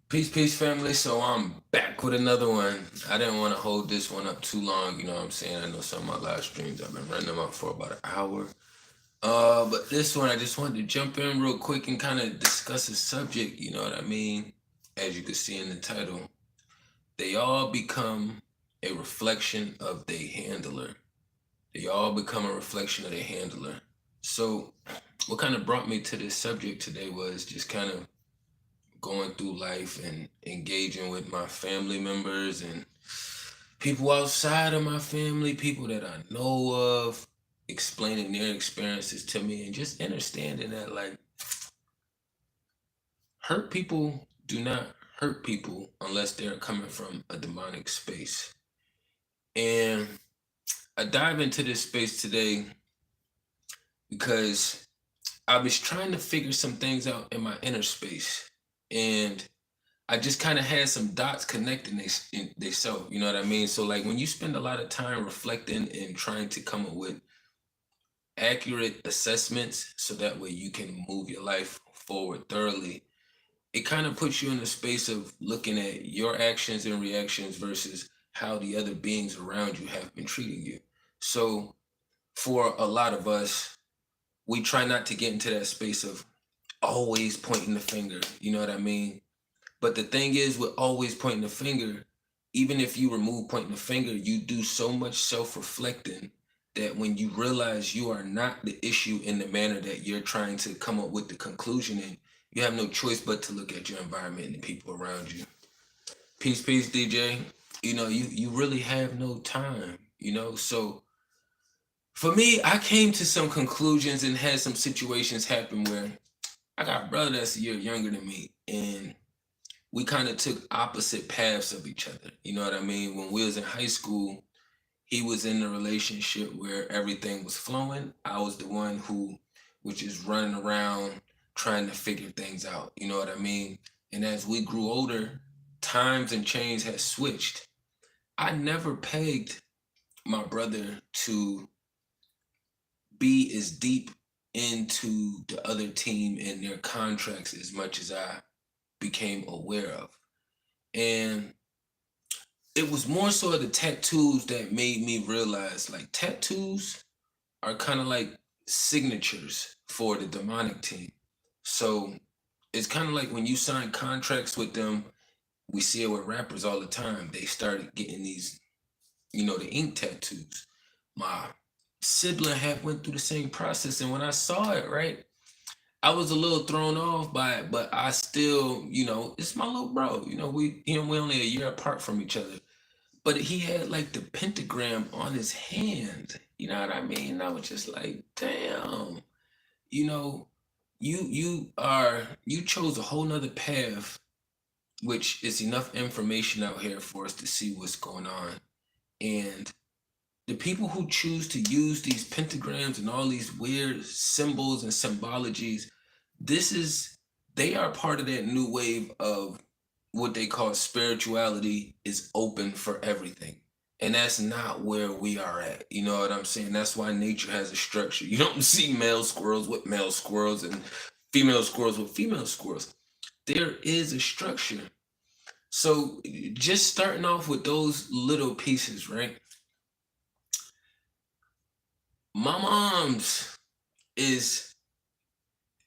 Peace, peace, family. So I'm back with another one. I didn't want to hold this one up too long. You know what I'm saying? I know some of my live streams, I've been running them up for about an hour. But this one, I just wanted to jump in real quick and kind of discuss a subject. You know what I mean? As you can see in the title, they all become a reflection of their handler. They all become a reflection of their handler. So, what kind of brought me to this subject today was just kind of going through life and engaging with my family members and people outside of my family, people that I know of, explaining their experiences to me and just understanding that like hurt people do not hurt people unless they're coming from a demonic space. And I dive into this space today because I was trying to figure some things out in my inner space. And I just kind of had some dots connecting they self, you know what I mean? So like when you spend a lot of time reflecting and trying to come up with accurate assessments so that way you can move your life forward thoroughly, it kind of puts you in a space of looking at your actions and reactions versus how the other beings around you have been treating you. So for a lot of us, we try not to get into that space of always pointing the finger, you know what I mean? But the thing is, with always pointing the finger, even if you remove pointing the finger, you do so much self reflecting that when you realize you are not the issue in the manner that you're trying to come up with the conclusion in, you have no choice but to look at your environment and the people around you. Peace, peace, DJ. You really have no time, you know? So for me, I came to some conclusions and had some situations happen where I got a brother that's a year younger than me. And we kind of took opposite paths of each other. You know what I mean? When we was in high school, he was in a relationship where everything was flowing. I was the one who was just running around trying to figure things out. You know what I mean? And as we grew older, times and chains had switched. I never pegged my brother to be as deep into the other team and their contracts as much as I became aware of. And it was more so the tattoos that made me realize like tattoos are kind of like signatures for the demonic team. So it's kind of like when you sign contracts with them, we see it with rappers all the time. They started getting these, the ink tattoos. My sibling had went through the same process, and when I saw it, right, I was a little thrown off by it, but I still, it's my little bro. We only a year apart from each other, but he had like the pentagram on his hand. You know what I mean? I was just like, damn, you know, you chose a whole nother path, which is enough information out here for us to see what's going on. And the people who choose to use these pentagrams and all these weird symbols and symbologies, this is they are part of that new wave of what they call spirituality is open for everything. And that's not where we are at. You know what I'm saying? That's why nature has a structure. You don't see male squirrels with male squirrels and female squirrels with female squirrels. There is a structure. So just starting off with those little pieces, right? My mom's is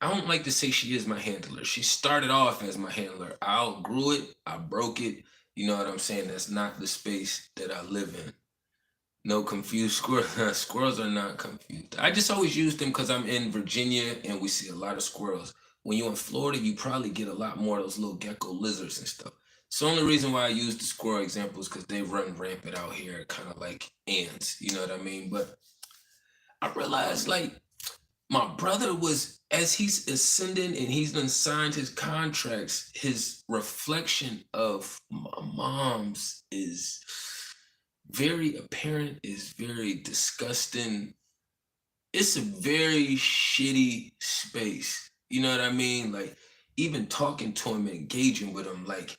I don't like to say she is my handler. She started off as my handler. I outgrew it. I broke it. You know what I'm saying? That's not the space that I live in. No confused squirrels. Squirrels are not confused. I just always use them because I'm in Virginia and we see a lot of squirrels. When you're in Florida, you probably get a lot more of those little gecko lizards and stuff. So the only reason why I use the squirrel example is because they run rampant out here, kind of like ants. You know what I mean? But I realized like my brother was as he's ascending and he's done signed his contracts, his reflection of my mom's is very apparent, is very disgusting. It's a very shitty space. You know what I mean? Like even talking to him and engaging with him, like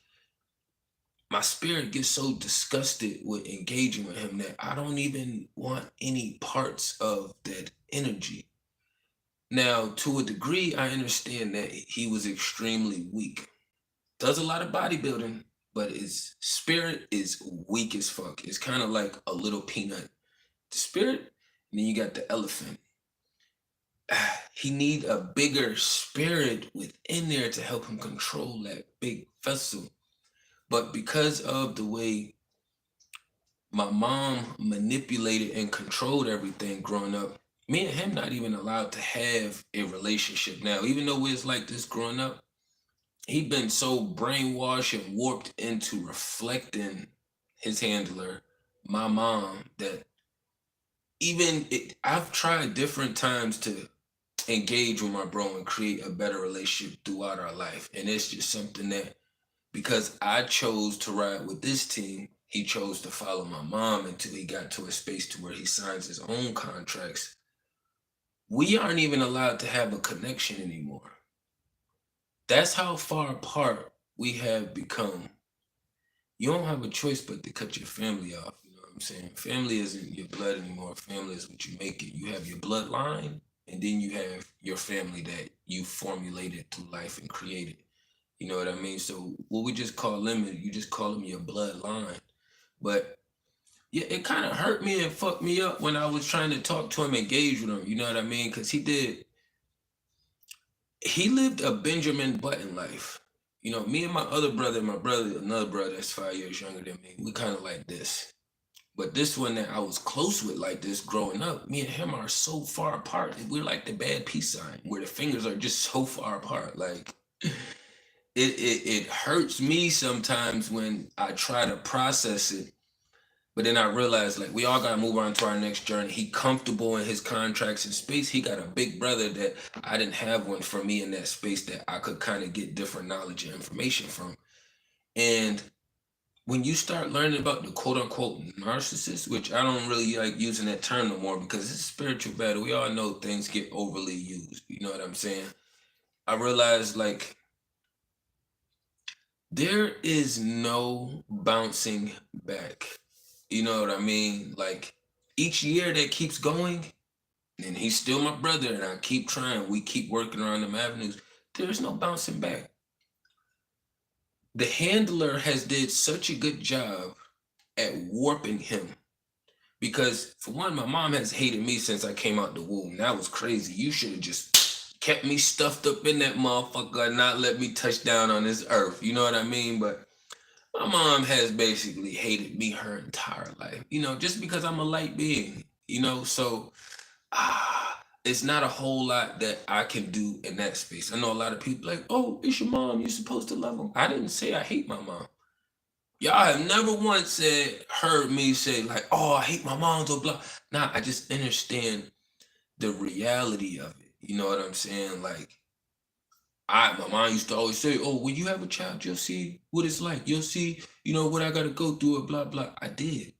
my spirit gets so disgusted with engaging with him that I don't even want any parts of that energy. Now, to a degree, I understand that he was extremely weak. does a lot of bodybuilding, but his spirit is weak as fuck. It's kind of like a little peanut. The spirit, and then you got the elephant. He need a bigger spirit within there to help him control that big vessel. But because of the way my mom manipulated and controlled everything growing up, me and him not even allowed to have a relationship now. Even though we was like this growing up, he been so brainwashed and warped into reflecting his handler, my mom, that I've tried different times to engage with my bro and create a better relationship throughout our life. And it's just something that, because I chose to ride with this team, he chose to follow my mom until he got to a space to where he signs his own contracts. We aren't even allowed to have a connection anymore. That's how far apart we have become. You don't have a choice but to cut your family off. You know what I'm saying? Family isn't your blood anymore. Family is what you make it. You have your bloodline, and then you have your family that you formulated through life and created. You know what I mean? So what we just call them, you just call them your bloodline. But yeah, it kind of hurt me and fucked me up when I was trying to talk to him, engage with him. You know what I mean? Because he lived a Benjamin Button life. You know, me and my brother, another brother that's 5 years younger than me, we kind of like this. But this one that I was close with like this growing up, me and him are so far apart. We're like the bad peace sign, where the fingers are just so far apart. Like it hurts me sometimes when I try to process it, but then I realized like we all gotta move on to our next journey. He comfortable in his contracts and space. He got a big brother that I didn't have one for me in that space that I could kind of get different knowledge and information from. And when you start learning about the quote unquote narcissist, which I don't really like using that term no more because it's a spiritual battle. We all know things get overly used. You know what I'm saying? I realized like there is no bouncing back. You know what I mean? Like each year that keeps going, and he's still my brother, and I keep trying. We keep working around them avenues. There's no bouncing back. The handler has did such a good job at warping him because, for one, my mom has hated me since I came out the womb. That was crazy. You should have just kept me stuffed up in that motherfucker and not let me touch down on this earth. You know what I mean? But my mom has basically hated me her entire life, you know, just because I'm a light being, you know, so it's not a whole lot that I can do in that space. I know a lot of people like, oh, it's your mom. You're supposed to love them. I didn't say I hate my mom. Y'all have never once heard me say like, oh, I hate my mom, or blah. Nah, I just understand the reality of it. You know what I'm saying? Like, my mom used to always say, "Oh, when you have a child, you'll see what it's like. You'll see, you know, what I got to go through." And blah blah. I did,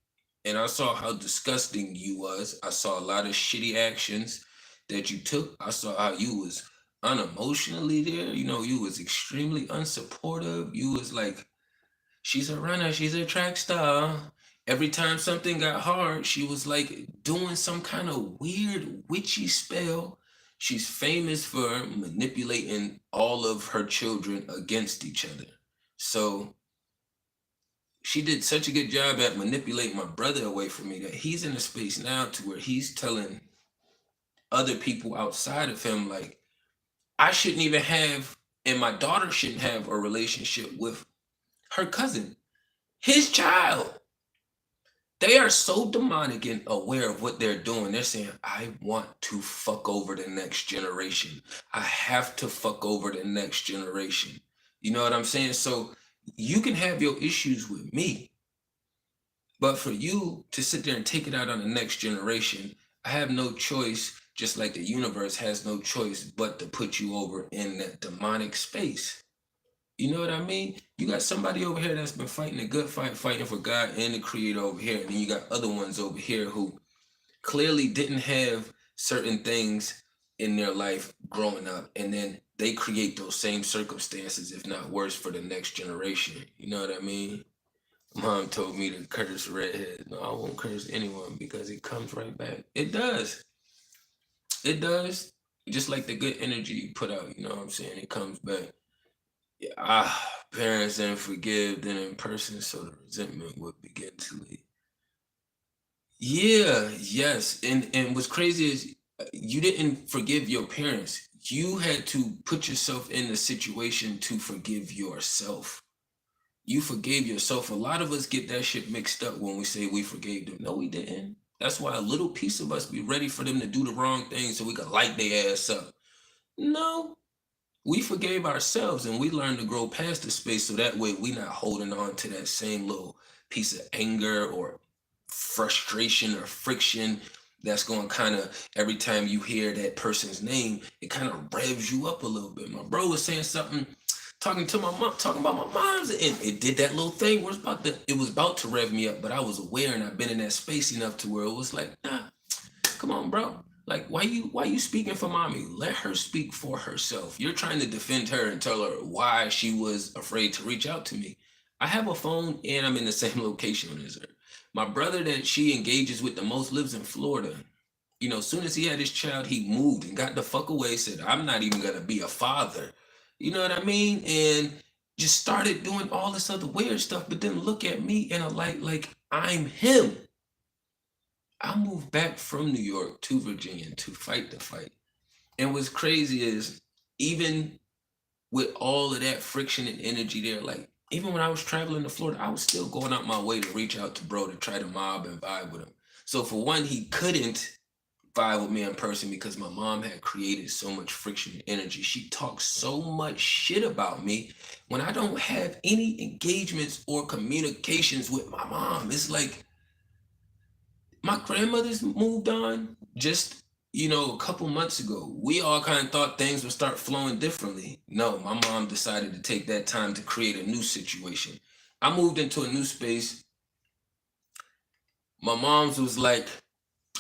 and I saw how disgusting you was. I saw a lot of shitty actions that you took. I saw how you was unemotionally there. You know, you was extremely unsupportive. You was like, "She's a runner. She's a track star." Every time something got hard, she was like doing some kind of weird witchy spell. She's famous for manipulating all of her children against each other. So she did such a good job at manipulating my brother away from me that he's in a space now to where he's telling other people outside of him, like, I shouldn't even have, and my daughter shouldn't have a relationship with her cousin, his child. They are so demonic and aware of what they're doing. They're saying, I want to fuck over the next generation. I have to fuck over the next generation. You know what I'm saying? So you can have your issues with me, but for you to sit there and take it out on the next generation, I have no choice, just like the universe has no choice but to put you over in that demonic space. You know what I mean? You got somebody over here that's been fighting a good fight, fighting for God and the Creator over here. And then you got other ones over here who clearly didn't have certain things in their life growing up. And then they create those same circumstances, if not worse, for the next generation. You know what I mean? Mom told me to curse redhead. No, I won't curse anyone because it comes right back. It does. It does. Just like the good energy you put out, you know what I'm saying? It comes back. Parents didn't forgive, then in person, so the resentment would begin to lead. Yeah, yes. And what's crazy is you didn't forgive your parents. You had to put yourself in the situation to forgive yourself. You forgave yourself. A lot of us get that shit mixed up when we say we forgave them. No, we didn't. That's why a little piece of us be ready for them to do the wrong thing so we could light their ass up. No, we forgave ourselves and we learned to grow past the space so that way we not holding on to that same little piece of anger or frustration or friction that's going to kind of every time you hear that person's name it kind of revs you up a little bit. My bro was saying something talking to my mom talking about my mom's and it did that little thing where it was about to rev me up, but I was aware and I've been in that space enough to where it was like, nah, come on, bro. Like, why you speaking for mommy? Let her speak for herself. You're trying to defend her and tell her why she was afraid to reach out to me. I have a phone and I'm in the same location as her. My brother that she engages with the most lives in Florida. You know, as soon as he had his child, he moved and got the fuck away, said, I'm not even gonna be a father. You know what I mean? And just started doing all this other weird stuff, but then look at me in a light like I'm him. I moved back from New York to Virginia to fight the fight. And what's crazy is even with all of that friction and energy there, like even when I was traveling to Florida, I was still going out my way to reach out to bro to try to mob and vibe with him. So for one, he couldn't vibe with me in person because my mom had created so much friction and energy. She talks so much shit about me when I don't have any engagements or communications with my mom. It's like my grandmother's moved on just a couple months ago. We all kind of thought things would start flowing differently. No, my mom decided to take that time to create a new situation. I moved into a new space. My mom's was like,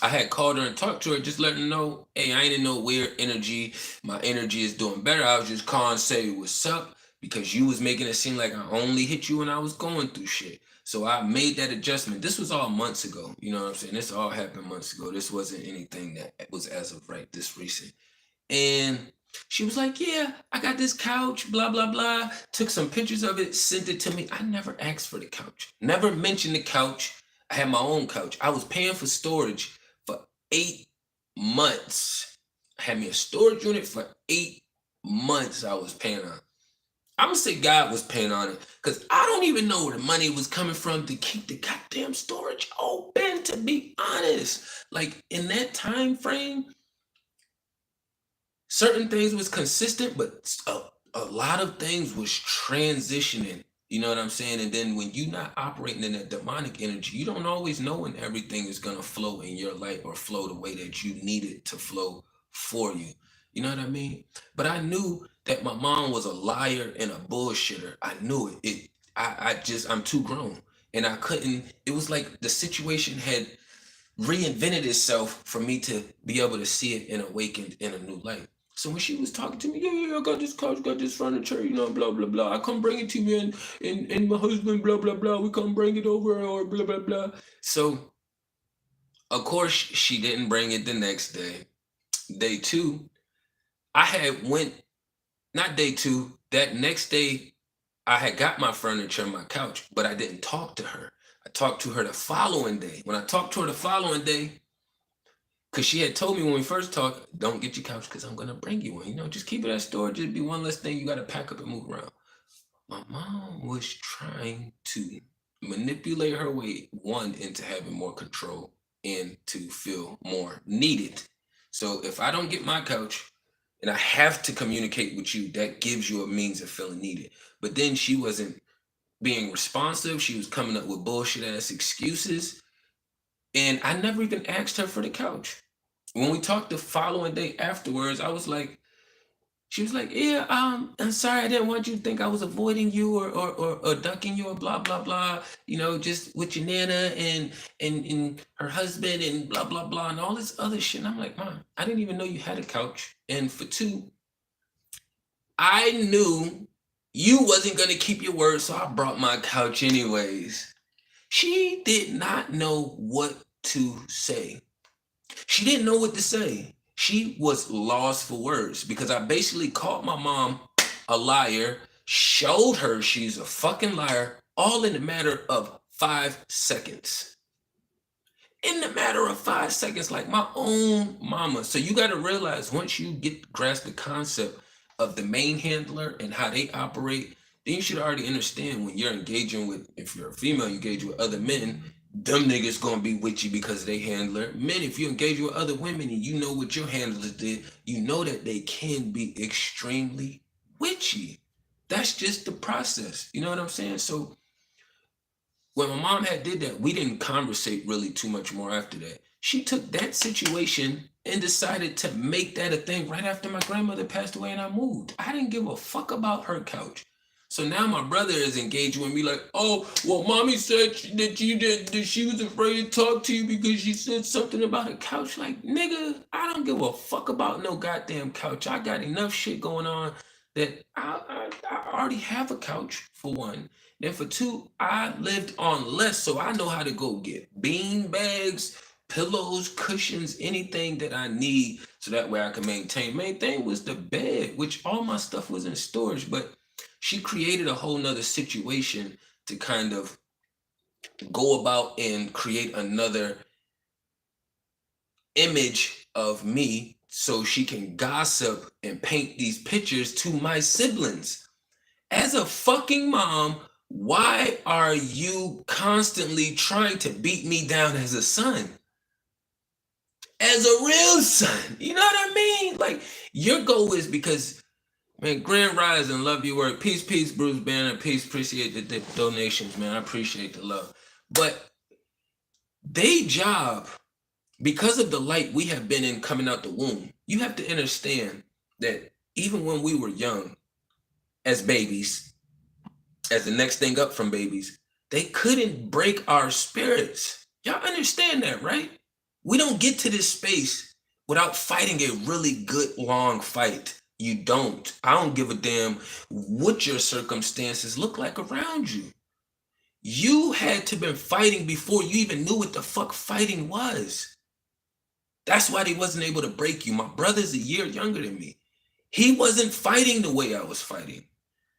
I had called her and talked to her, just letting her know, hey, I ain't in no weird energy. My energy is doing better. I was just calling, say what's up, because you was making it seem like I only hit you when I was going through shit. So I made that adjustment. This was all months ago. You know what I'm saying? This all happened months ago. This wasn't anything that was as of right this recent. And she was like, yeah, I got this couch, blah, blah, blah. Took some pictures of it, sent it to me. I never asked for the couch, never mentioned the couch. I had my own couch. I was paying for storage for 8 months. I had me a storage unit for 8 months I was paying on. I'm gonna say God was paying on it because I don't even know where the money was coming from to keep the goddamn storage open, to be honest. Like in that time frame, certain things was consistent, but a lot of things was transitioning. You know what I'm saying? And then when you're not operating in that demonic energy, you don't always know when everything is gonna flow in your light or flow the way that you need it to flow for you. You know what I mean? But I knew that my mom was a liar and a bullshitter. I knew it. I'm too grown. And I couldn't, it was like the situation had reinvented itself for me to be able to see it and awakened in a new light. So when she was talking to me, yeah, I got this couch, got this furniture, blah, blah, blah. I come bring it to me and my husband, blah, blah, blah. We come bring it over or blah, blah, blah. So of course she didn't bring it the next day. Day two, I had went, not day two, that next day I had got my furniture and my couch, but I didn't talk to her. I talked to her the following day. When I talked to her the following day, because she had told me when we first talked, don't get your couch because I'm going to bring you one. Just keep it at storage. It'd be one less thing you got to pack up and move around. My mom was trying to manipulate her way, one, into having more control and to feel more needed. So if I don't get my couch and I have to communicate with you, that gives you a means of feeling needed. But then she wasn't being responsive. She was coming up with bullshit ass excuses. And I never even asked her for the couch. When we talked the following day afterwards, she was like, yeah, I'm sorry, I didn't want you to think I was avoiding you or ducking you or blah, blah, blah, just with your nana and her husband and blah, blah, blah, and all this other shit. And I'm like, Mom, I didn't even know you had a couch. And for two, I knew you wasn't gonna keep your word, so I brought my couch anyways. She did not know what to say. She didn't know what to say. She was lost for words because I basically called my mom a liar, showed her she's a fucking liar, all in a matter of 5 seconds. In the matter of 5 seconds, like my own mama. So you got to realize, once you grasp the concept of the main handler and how they operate, then you should already understand, when you're engaging with, if you're a female, you engage with other men, them niggas gonna be with you because they handler. Men, if you engage with other women and you know what your handlers did, you know that they can be extremely witchy. That's just the process. You know what I'm saying? So when my mom had did that, we didn't conversate really too much more after that. She took that situation and decided to make that a thing right after my grandmother passed away and I moved. I didn't give a fuck about her couch. So now my brother is engaged with me like, oh, well, mommy said that she was afraid to talk to you because she said something about a couch. Like, nigga, I don't give a fuck about no goddamn couch. I got enough shit going on that I already have a couch, for one. And for two, I lived on less, so I know how to go get bean bags, pillows, cushions, anything that I need, so that way I can maintain. Main thing was the bed, which all my stuff was in storage, but she created a whole nother situation to kind of go about and create another image of me so she can gossip and paint these pictures to my siblings. As a fucking mom, why are you constantly trying to beat me down as a son? As a real son, you know what I mean? Like, your goal is because, man, Grand Rising, love your work. Peace, peace, Bruce Banner. Peace, appreciate the donations, man. I appreciate the love. But they job, because of the light we have been in coming out the womb, you have to understand that even when we were young, as babies, as the next thing up from babies, they couldn't break our spirits. Y'all understand that, right? We don't get to this space without fighting a really good long fight. You don't. I don't give a damn what your circumstances look like around you. You had to been fighting before you even knew what the fuck fighting was. That's why they wasn't able to break you. My brother's a year younger than me. He wasn't fighting the way I was fighting.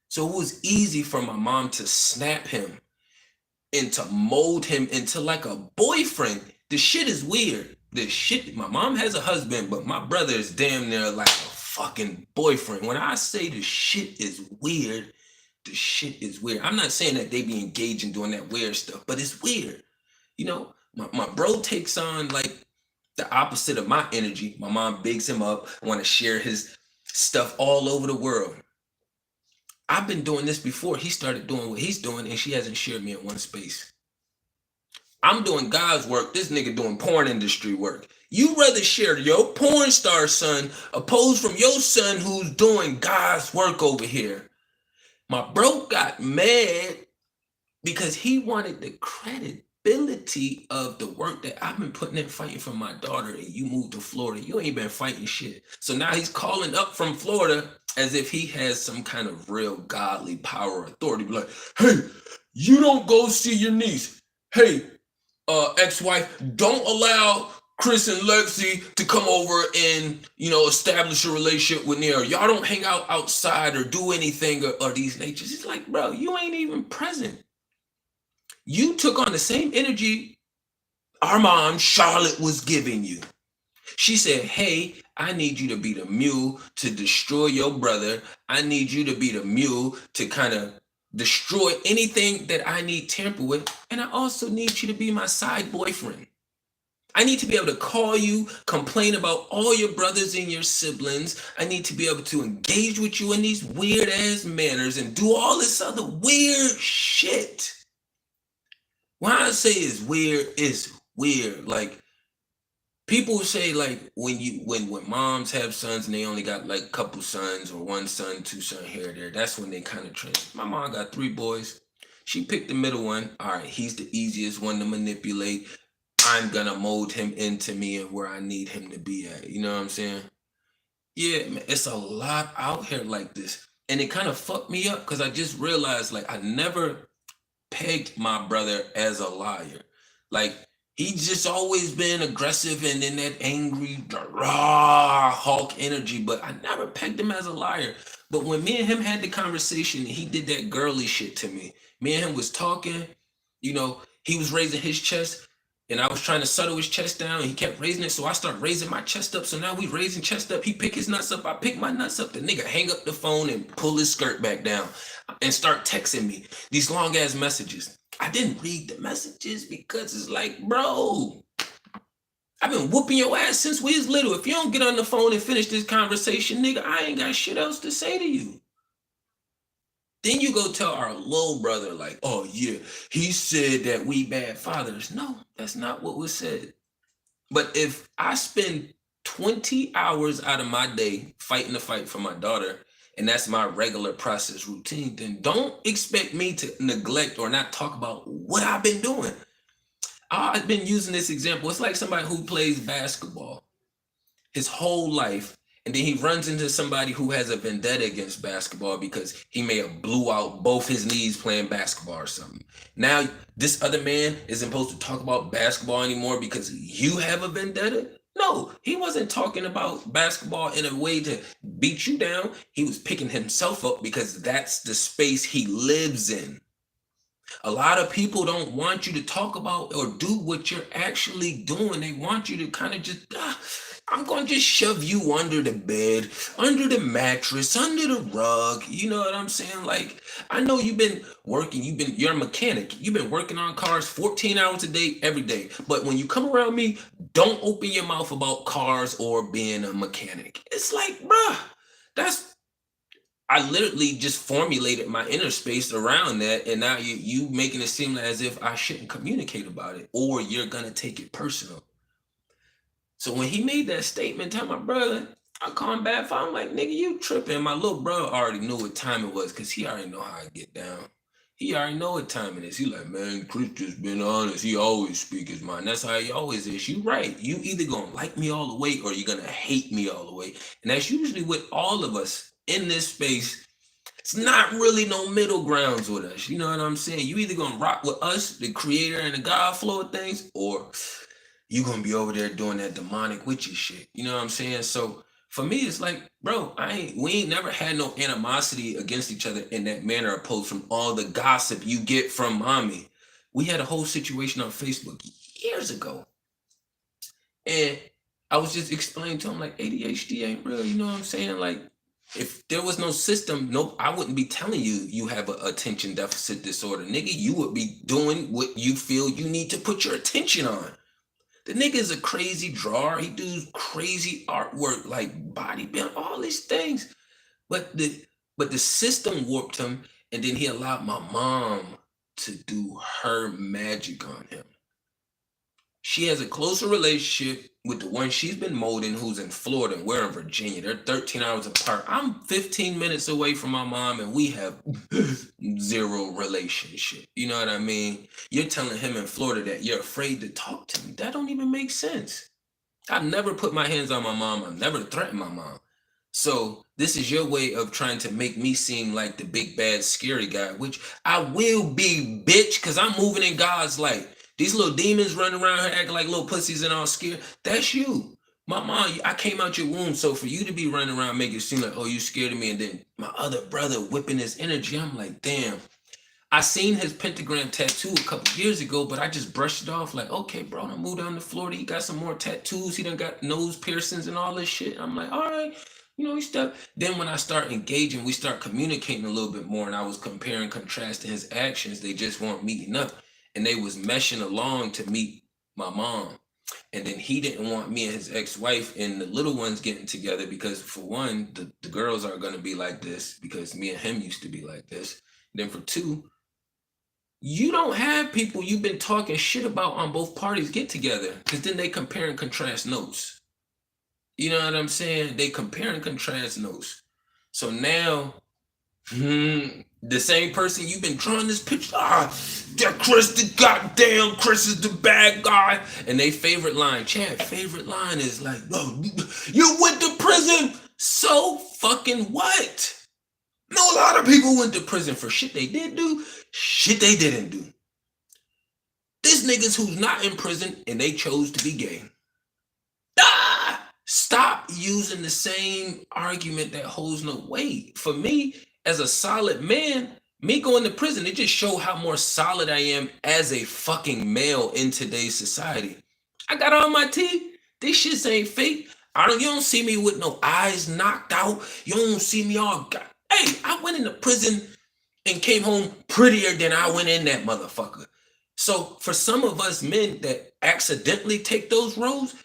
So it was easy for my mom to snap him and to mold him into like a boyfriend. The shit is weird. The shit, my mom has a husband, but my brother is damn near like a fucking boyfriend. When I say the shit is weird, the shit is weird. I'm not saying that they be engaging doing that weird stuff, but it's weird. You know, my bro takes on like the opposite of my energy. My mom bigs him up, want to share his stuff all over the world. I've been doing this before he started doing what he's doing, and she hasn't shared me in one space. I'm doing God's work. This nigga doing porn industry work. You rather share your porn star son opposed from your son who's doing God's work over here. My bro got mad because he wanted the credibility of the work that I've been putting in fighting for my daughter, and you moved to Florida. You ain't been fighting shit. So now he's calling up from Florida as if he has some kind of real godly power or authority. Be like, hey, you don't go see your niece. Hey, ex-wife, don't allow Chris and Lexi to come over and, you know, establish a relationship with Nia. Y'all don't hang out outside or do anything or these natures. It's like, bro, you ain't even present. You took on the same energy our mom, Charlotte, was giving you. She said, hey, I need you to be the mule to destroy your brother. I need you to be the mule to kind of destroy anything that I need tamper with. And I also need you to be my side boyfriend. I need to be able to call you, complain about all your brothers and your siblings. I need to be able to engage with you in these weird ass manners and do all this other weird shit. When I say it's weird. Like, people say, like, when moms have sons and they only got like a couple sons or one son, two son here or there, that's when they kind of train. My mom got 3 boys. She picked the middle one. All right, he's the easiest one to manipulate. I'm gonna mold him into me and where I need him to be at. You know what I'm saying? Yeah, man, it's a lot out here like this. And it kind of fucked me up because I just realized, like, I never pegged my brother as a liar. Like, He's just always been aggressive and in that angry, raw Hulk energy, but I never pegged him as a liar. But when me and him had the conversation, he did that girly shit to me. Me and him was talking, he was raising his chest, and I was trying to settle his chest down, and he kept raising it, so I started raising my chest up. So now we raising chest up. He pick his nuts up, I pick my nuts up. The nigga hang up the phone and pull his skirt back down and start texting me these long ass messages. I didn't read the messages because it's like, bro, I've been whooping your ass since we was little. If you don't get on the phone and finish this conversation, nigga, I ain't got shit else to say to you. Then you go tell our little brother, like, oh yeah, he said that we bad fathers. No, that's not what was said. But if I spend 20 hours out of my day fighting the fight for my daughter, and that's my regular process routine, then don't expect me to neglect or not talk about what I've been doing. I've been using this example. It's like somebody who plays basketball his whole life, and then he runs into somebody who has a vendetta against basketball because he may have blew out both his knees playing basketball or something. Now, this other man isn't supposed to talk about basketball anymore because you have a vendetta? No, he wasn't talking about basketball in a way to beat you down. He was picking himself up because that's the space he lives in. A lot of people don't want you to talk about or do what you're actually doing. They want you to kind of just, I'm going to just shove you under the bed, under the mattress, under the rug. You know what I'm saying? Like, I know you've been working, you're a mechanic. You've been working on cars 14 hours a day, every day. But when you come around me, don't open your mouth about cars or being a mechanic. It's like, bruh, I literally just formulated my inner space around that, and now you making it seem as if I shouldn't communicate about it, or you're gonna take it personal. So when he made that statement, tell my brother, I call him back. I'm like, nigga, you tripping? My little brother already knew what time it was because he already know how I get down. He already know what time it is. He like, man, Chris just been honest. He always speak his mind. That's how he always is. You right. You either gonna like me all the way or you're gonna hate me all the way. And that's usually with all of us in this space. It's not really no middle grounds with us. You know what I'm saying? You either gonna rock with us, the creator and the God flow of things, or you gonna be over there doing that demonic witchy shit. You know what I'm saying? So for me, it's like, bro, we ain't never had no animosity against each other in that manner, opposed from all the gossip you get from mommy. We had a whole situation on Facebook years ago. And I was just explaining to him, like, ADHD ain't real, you know what I'm saying? Like, if there was no system, I wouldn't be telling you have an attention deficit disorder. Nigga, you would be doing what you feel you need to put your attention on. The nigga is a crazy drawer. He does crazy artwork, like bodybuilding, all these things. But the system warped him, and then he allowed my mom to do her magic on him. She has a closer relationship with the one she's been molding, who's in Florida, and we're in Virginia. They're 13 hours apart. I'm 15 minutes away from my mom, and we have zero relationship. You know what I mean? You're telling him in Florida that you're afraid to talk to me. That don't even make sense. I've never put my hands on my mom. I've never threatened my mom. So this is your way of trying to make me seem like the big, bad, scary guy, which I will be, bitch, because I'm moving in God's light. These little demons running around here acting like little pussies and all scared. That's you. My mom, I came out your womb. So for you to be running around making it seem like, oh, you scared of me. And then my other brother whipping his energy. I'm like, damn. I seen his pentagram tattoo a couple years ago, but I just brushed it off like, okay, bro, I moved down to Florida. He got some more tattoos. He done got nose piercings and all this shit. I'm like, all right. He stepped. Then when I start engaging, we start communicating a little bit more, and I was comparing, contrasting his actions. They just weren't meeting up. And they was meshing along to meet my mom. And then he didn't want me and his ex-wife and the little ones getting together because, for one, the girls are going to be like this because me and him used to be like this. Then for two, you don't have people you've been talking shit about on both parties get together because then they compare and contrast notes. You know what I'm saying? They compare and contrast notes. So now, the same person you've been drawing this picture, that Chris, the goddamn Chris is the bad guy. And they favorite line, Chad, favorite line is like, oh, you went to prison. So fucking what? No, a lot of people went to prison for shit they did do, shit they didn't do. This There's niggas who's not in prison and they chose to be gay. Ah! Stop using the same argument that holds no weight. For me, as a solid man, me going to prison, it just show how more solid I am as a fucking male in today's society. I got all my teeth. These shits ain't fake. You don't see me with no eyes knocked out. You don't see me all hey, I went into prison and came home prettier than I went in that motherfucker. So for some of us men that accidentally take those roads,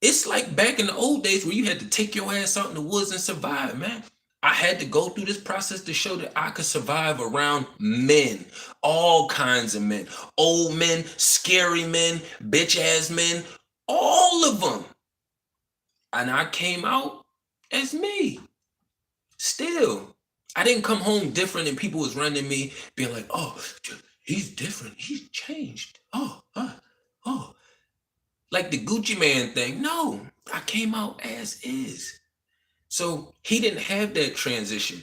it's like back in the old days where you had to take your ass out in the woods and survive, man. I had to go through this process to show that I could survive around men, all kinds of men, old men, scary men, bitch ass men, all of them. And I came out as me. Still, I didn't come home different and people was running me being like, oh, he's different. He's changed. Oh. Like the Gucci Man thing. No, I came out as is. So he didn't have that transition.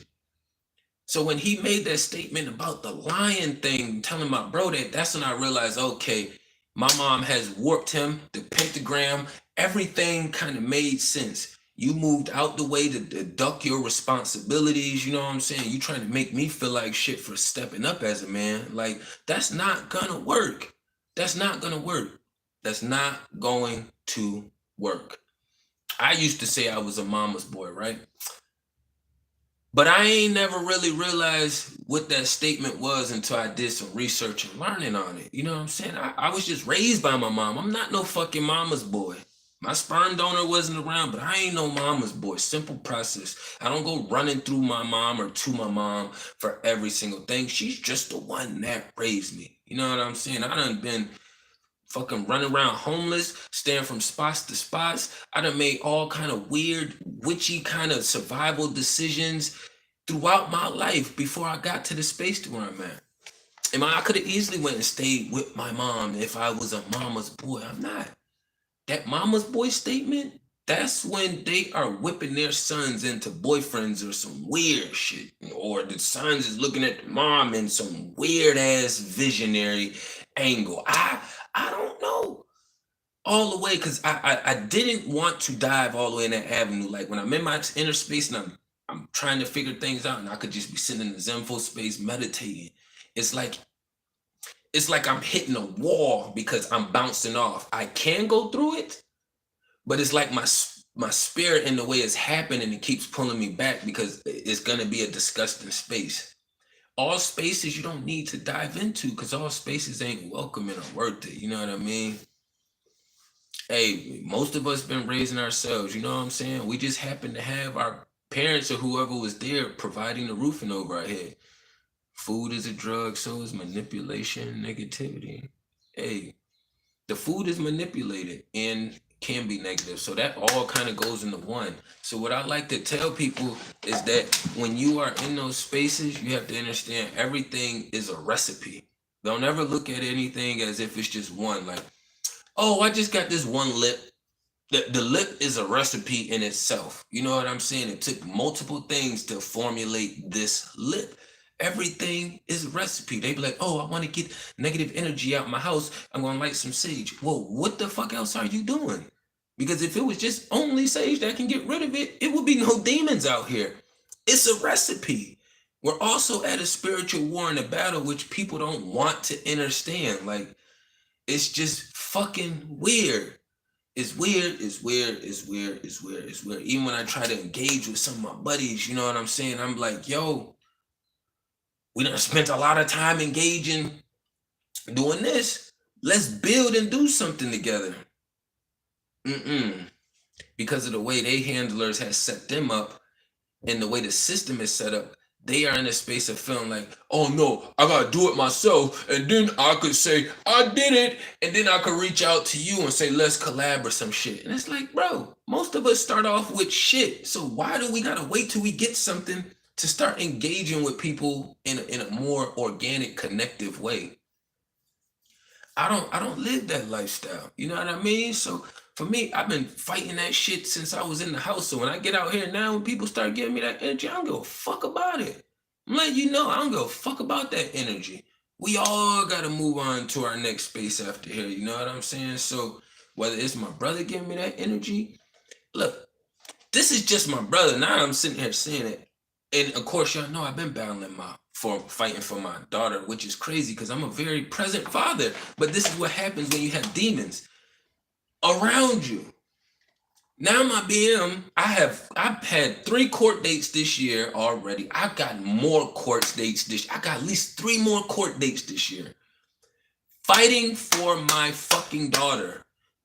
So when he made that statement about the lion thing, telling my bro that's when I realized, okay, my mom has warped him, the pentagram, everything kind of made sense. You moved out the way to duck your responsibilities, you know what I'm saying? You trying to make me feel like shit for stepping up as a man. Like, that's not gonna work. That's not gonna work. That's not going to work. I used to say I was a mama's boy, right? But I ain't never really realized what that statement was until I did some research and learning on it. You know what I'm saying? I was just raised by my mom. I'm not no fucking mama's boy. My sperm donor wasn't around, but I ain't no mama's boy. Simple process. I don't go running through my mom or to my mom for every single thing. She's just the one that raised me. You know what I'm saying? I done been fucking running around homeless, staying from spots to spots. I done made all kind of weird, witchy kind of survival decisions throughout my life before I got to the space to where I'm at. And I could have easily went and stayed with my mom if I was a mama's boy. I'm not. That mama's boy statement, that's when they are whipping their sons into boyfriends or some weird shit. Or the sons is looking at the mom in some weird ass visionary angle. I don't know all the way because I didn't want to dive all the way in that avenue. Like when I'm in my inner space and I'm trying to figure things out and I could just be sitting in the Zenfo space meditating. It's like I'm hitting a wall because I'm bouncing off. I can go through it, but it's like my spirit in the way it's happening, it keeps pulling me back because it's gonna be a disgusting space. All spaces you don't need to dive into because all spaces ain't welcoming or worth it. You know what I mean? Hey, most of us been raising ourselves. You know what I'm saying? We just happen to have our parents or whoever was there providing the roofing over our head. Food is a drug, so is manipulation, negativity. Hey, the food is manipulated and can be negative. So that all kind of goes into one. So what I like to tell people is that when you are in those spaces, you have to understand everything is a recipe. Don't ever look at anything as if it's just one. Like, oh, I just got this one lip. The lip is a recipe in itself. You know what I'm saying? It took multiple things to formulate this lip. Everything is a recipe. They be like, oh, I want to get negative energy out of my house. I'm going to light some sage. Well, what the fuck else are you doing? Because if it was just only sage that can get rid of it, it would be no demons out here. It's a recipe. We're also at a spiritual war and a battle, which people don't want to understand. Like, it's just fucking weird. It's weird, it's weird, it's weird, it's weird, it's weird. Even when I try to engage with some of my buddies, you know what I'm saying? I'm like, yo, we done spent a lot of time engaging doing this. Let's build and do something together. Because of the way they handlers has set them up and the way the system is set up, they are in a space of feeling like, oh no, I gotta do it myself. And then I could say, I did it. And then I could reach out to you and say, let's collab or some shit. And it's like, bro, most of us start off with shit. So why do we gotta wait till we get something to start engaging with people in a more organic, connective way? I don't live that lifestyle. You know what I mean? So for me, I've been fighting that shit since I was in the house. So when I get out here now, when people start giving me that energy, I don't give a fuck about it. I'm letting you know, I don't give a fuck about that energy. we all gotta move on to our next space after here. You know what I'm saying? So whether it's my brother giving me that energy, look, this is just my brother. Now I'm sitting here saying it. And of course, y'all know I've been battling for fighting for my daughter, which is crazy because I'm a very present father. But this is what happens when you have demons around you. Now my BM, I've had 3 court dates this year already. I've got more court dates this year. I got at least 3 more court dates this year. Fighting for my fucking daughter.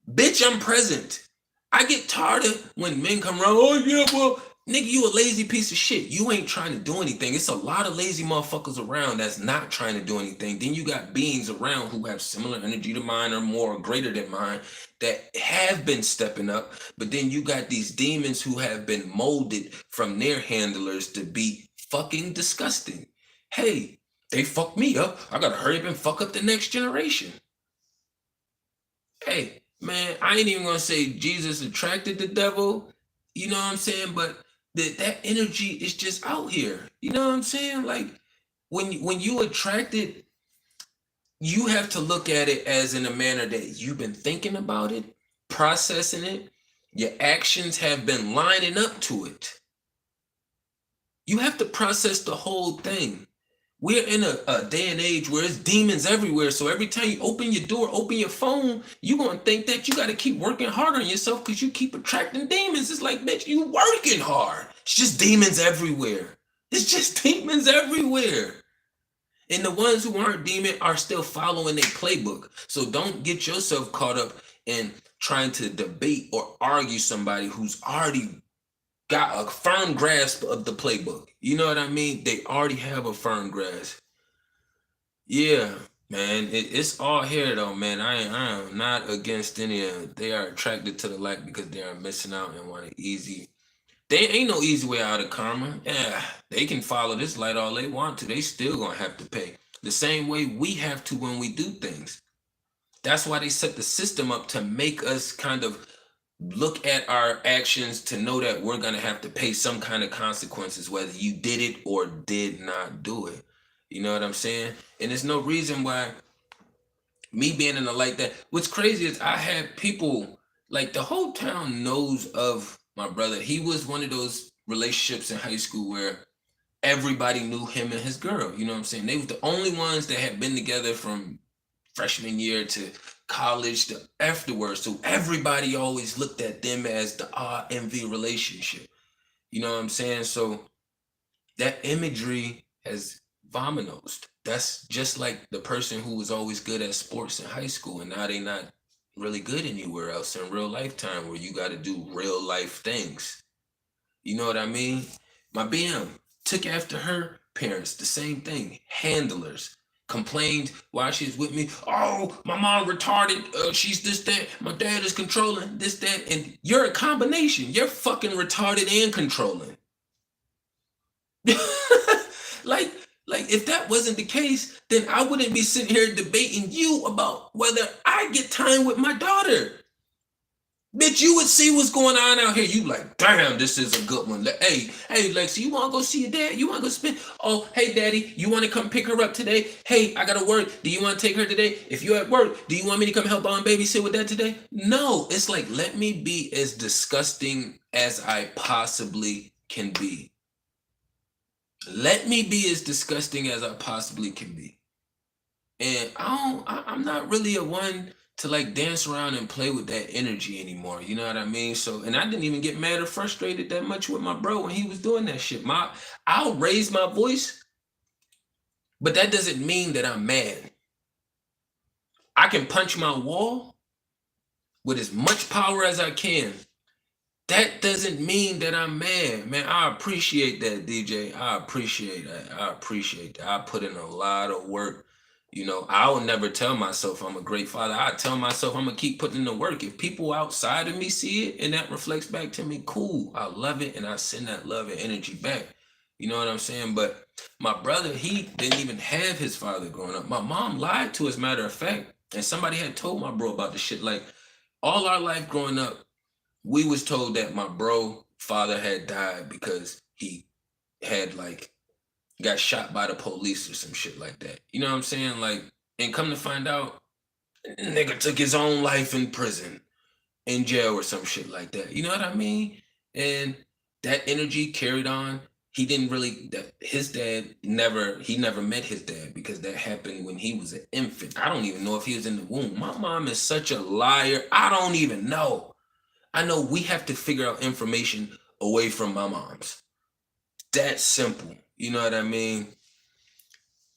Bitch, I'm present. I get tired of when men come around, oh yeah, well, nigga, you a lazy piece of shit. You ain't trying to do anything. It's a lot of lazy motherfuckers around that's not trying to do anything. Then you got beings around who have similar energy to mine or more or greater than mine that have been stepping up. But then you got these demons who have been molded from their handlers to be fucking disgusting. Hey, they fucked me up. I gotta hurry up and fuck up the next generation. Hey, man, I ain't even gonna say Jesus attracted the devil, you know what I'm saying? But that energy is just out here. You know what I'm saying? Like when you attract it, you have to look at it as in a manner that you've been thinking about it, processing it, your actions have been lining up to it. You have to process the whole thing. We're in a day and age where it's demons everywhere. So every time you open your door, open your phone, you're going to think that you got to keep working harder on yourself because you keep attracting demons. It's like, bitch, you working hard. It's just demons everywhere. It's just demons everywhere. And the ones who aren't demon are still following their playbook. So don't get yourself caught up in trying to debate or argue somebody who's already got a firm grasp of the playbook. You know what I mean? They already have a firm grasp. Yeah, man, it's all here though, man. I am not against any of it. They are attracted to the light because they are missing out and want it easy. They ain't no easy way out of karma. Yeah, they can follow this light all they want to. They still gonna have to pay. The same way we have to when we do things. That's why they set the system up to make us kind of look at our actions to know that we're going to have to pay some kind of consequences, whether you did it or did not do it. You know what I'm saying? And there's no reason why me being in the light that what's crazy is I had people like the whole town knows of my brother. He was one of those relationships in high school where everybody knew him and his girl. You know what I'm saying? They were the only ones that had been together from freshman year to college to afterwards. So everybody always looked at them as the envy relationship. You know what I'm saying? So that imagery has vominosed. That's just like the person who was always good at sports in high school and now they not really good anywhere else in real lifetime where you got to do real life things. You know what I mean? My BM took after her parents, the same thing, handlers. Complained while she's with me. Oh, my mom retarded. She's this, that. My dad is controlling this, that. And you're a combination. You're fucking retarded and controlling. like, like if that wasn't the case, then I wouldn't be sitting here debating you about whether I get time with my daughter. Bitch, you would see what's going on out here. You like, damn, this is a good one. Hey, Lexi, you want to go see your dad? You want to go spend? Oh, hey, daddy, you want to come pick her up today? Hey, I got to work. Do you want to take her today? If you're at work, do you want me to come help on babysit with that today? No, it's like, let me be as disgusting as I possibly can be. Let me be as disgusting as I possibly can be. And I'm not really a one to like dance around and play with that energy anymore. You know what I mean? So, and I didn't even get mad or frustrated that much with my bro when he was doing that shit. I'll raise my voice, but that doesn't mean that I'm mad. I can punch my wall with as much power as I can. That doesn't mean that I'm mad, man. I appreciate that, DJ. I appreciate that. I appreciate that. I put in a lot of work. You know, I will never tell myself I'm a great father. I tell myself I'm gonna keep putting in the work. If people outside of me see it and that reflects back to me, cool. I love it and I send that love and energy back. You know what I'm saying? But my brother, he didn't even have his father growing up. My mom lied to, as a matter of fact. And somebody had told my bro about the shit. Like all our life growing up, we was told that my bro father had died because he had like got shot by the police or some shit like that. You know what I'm saying? Like, and come to find out, nigga took his own life in prison, in jail or some shit like that. You know what I mean? And that energy carried on. He didn't really his dad never met his dad because that happened when he was an infant. I don't even know if he was in the womb. My mom is such a liar. I don't even know. I know we have to figure out information away from my moms. That simple. You know what I mean?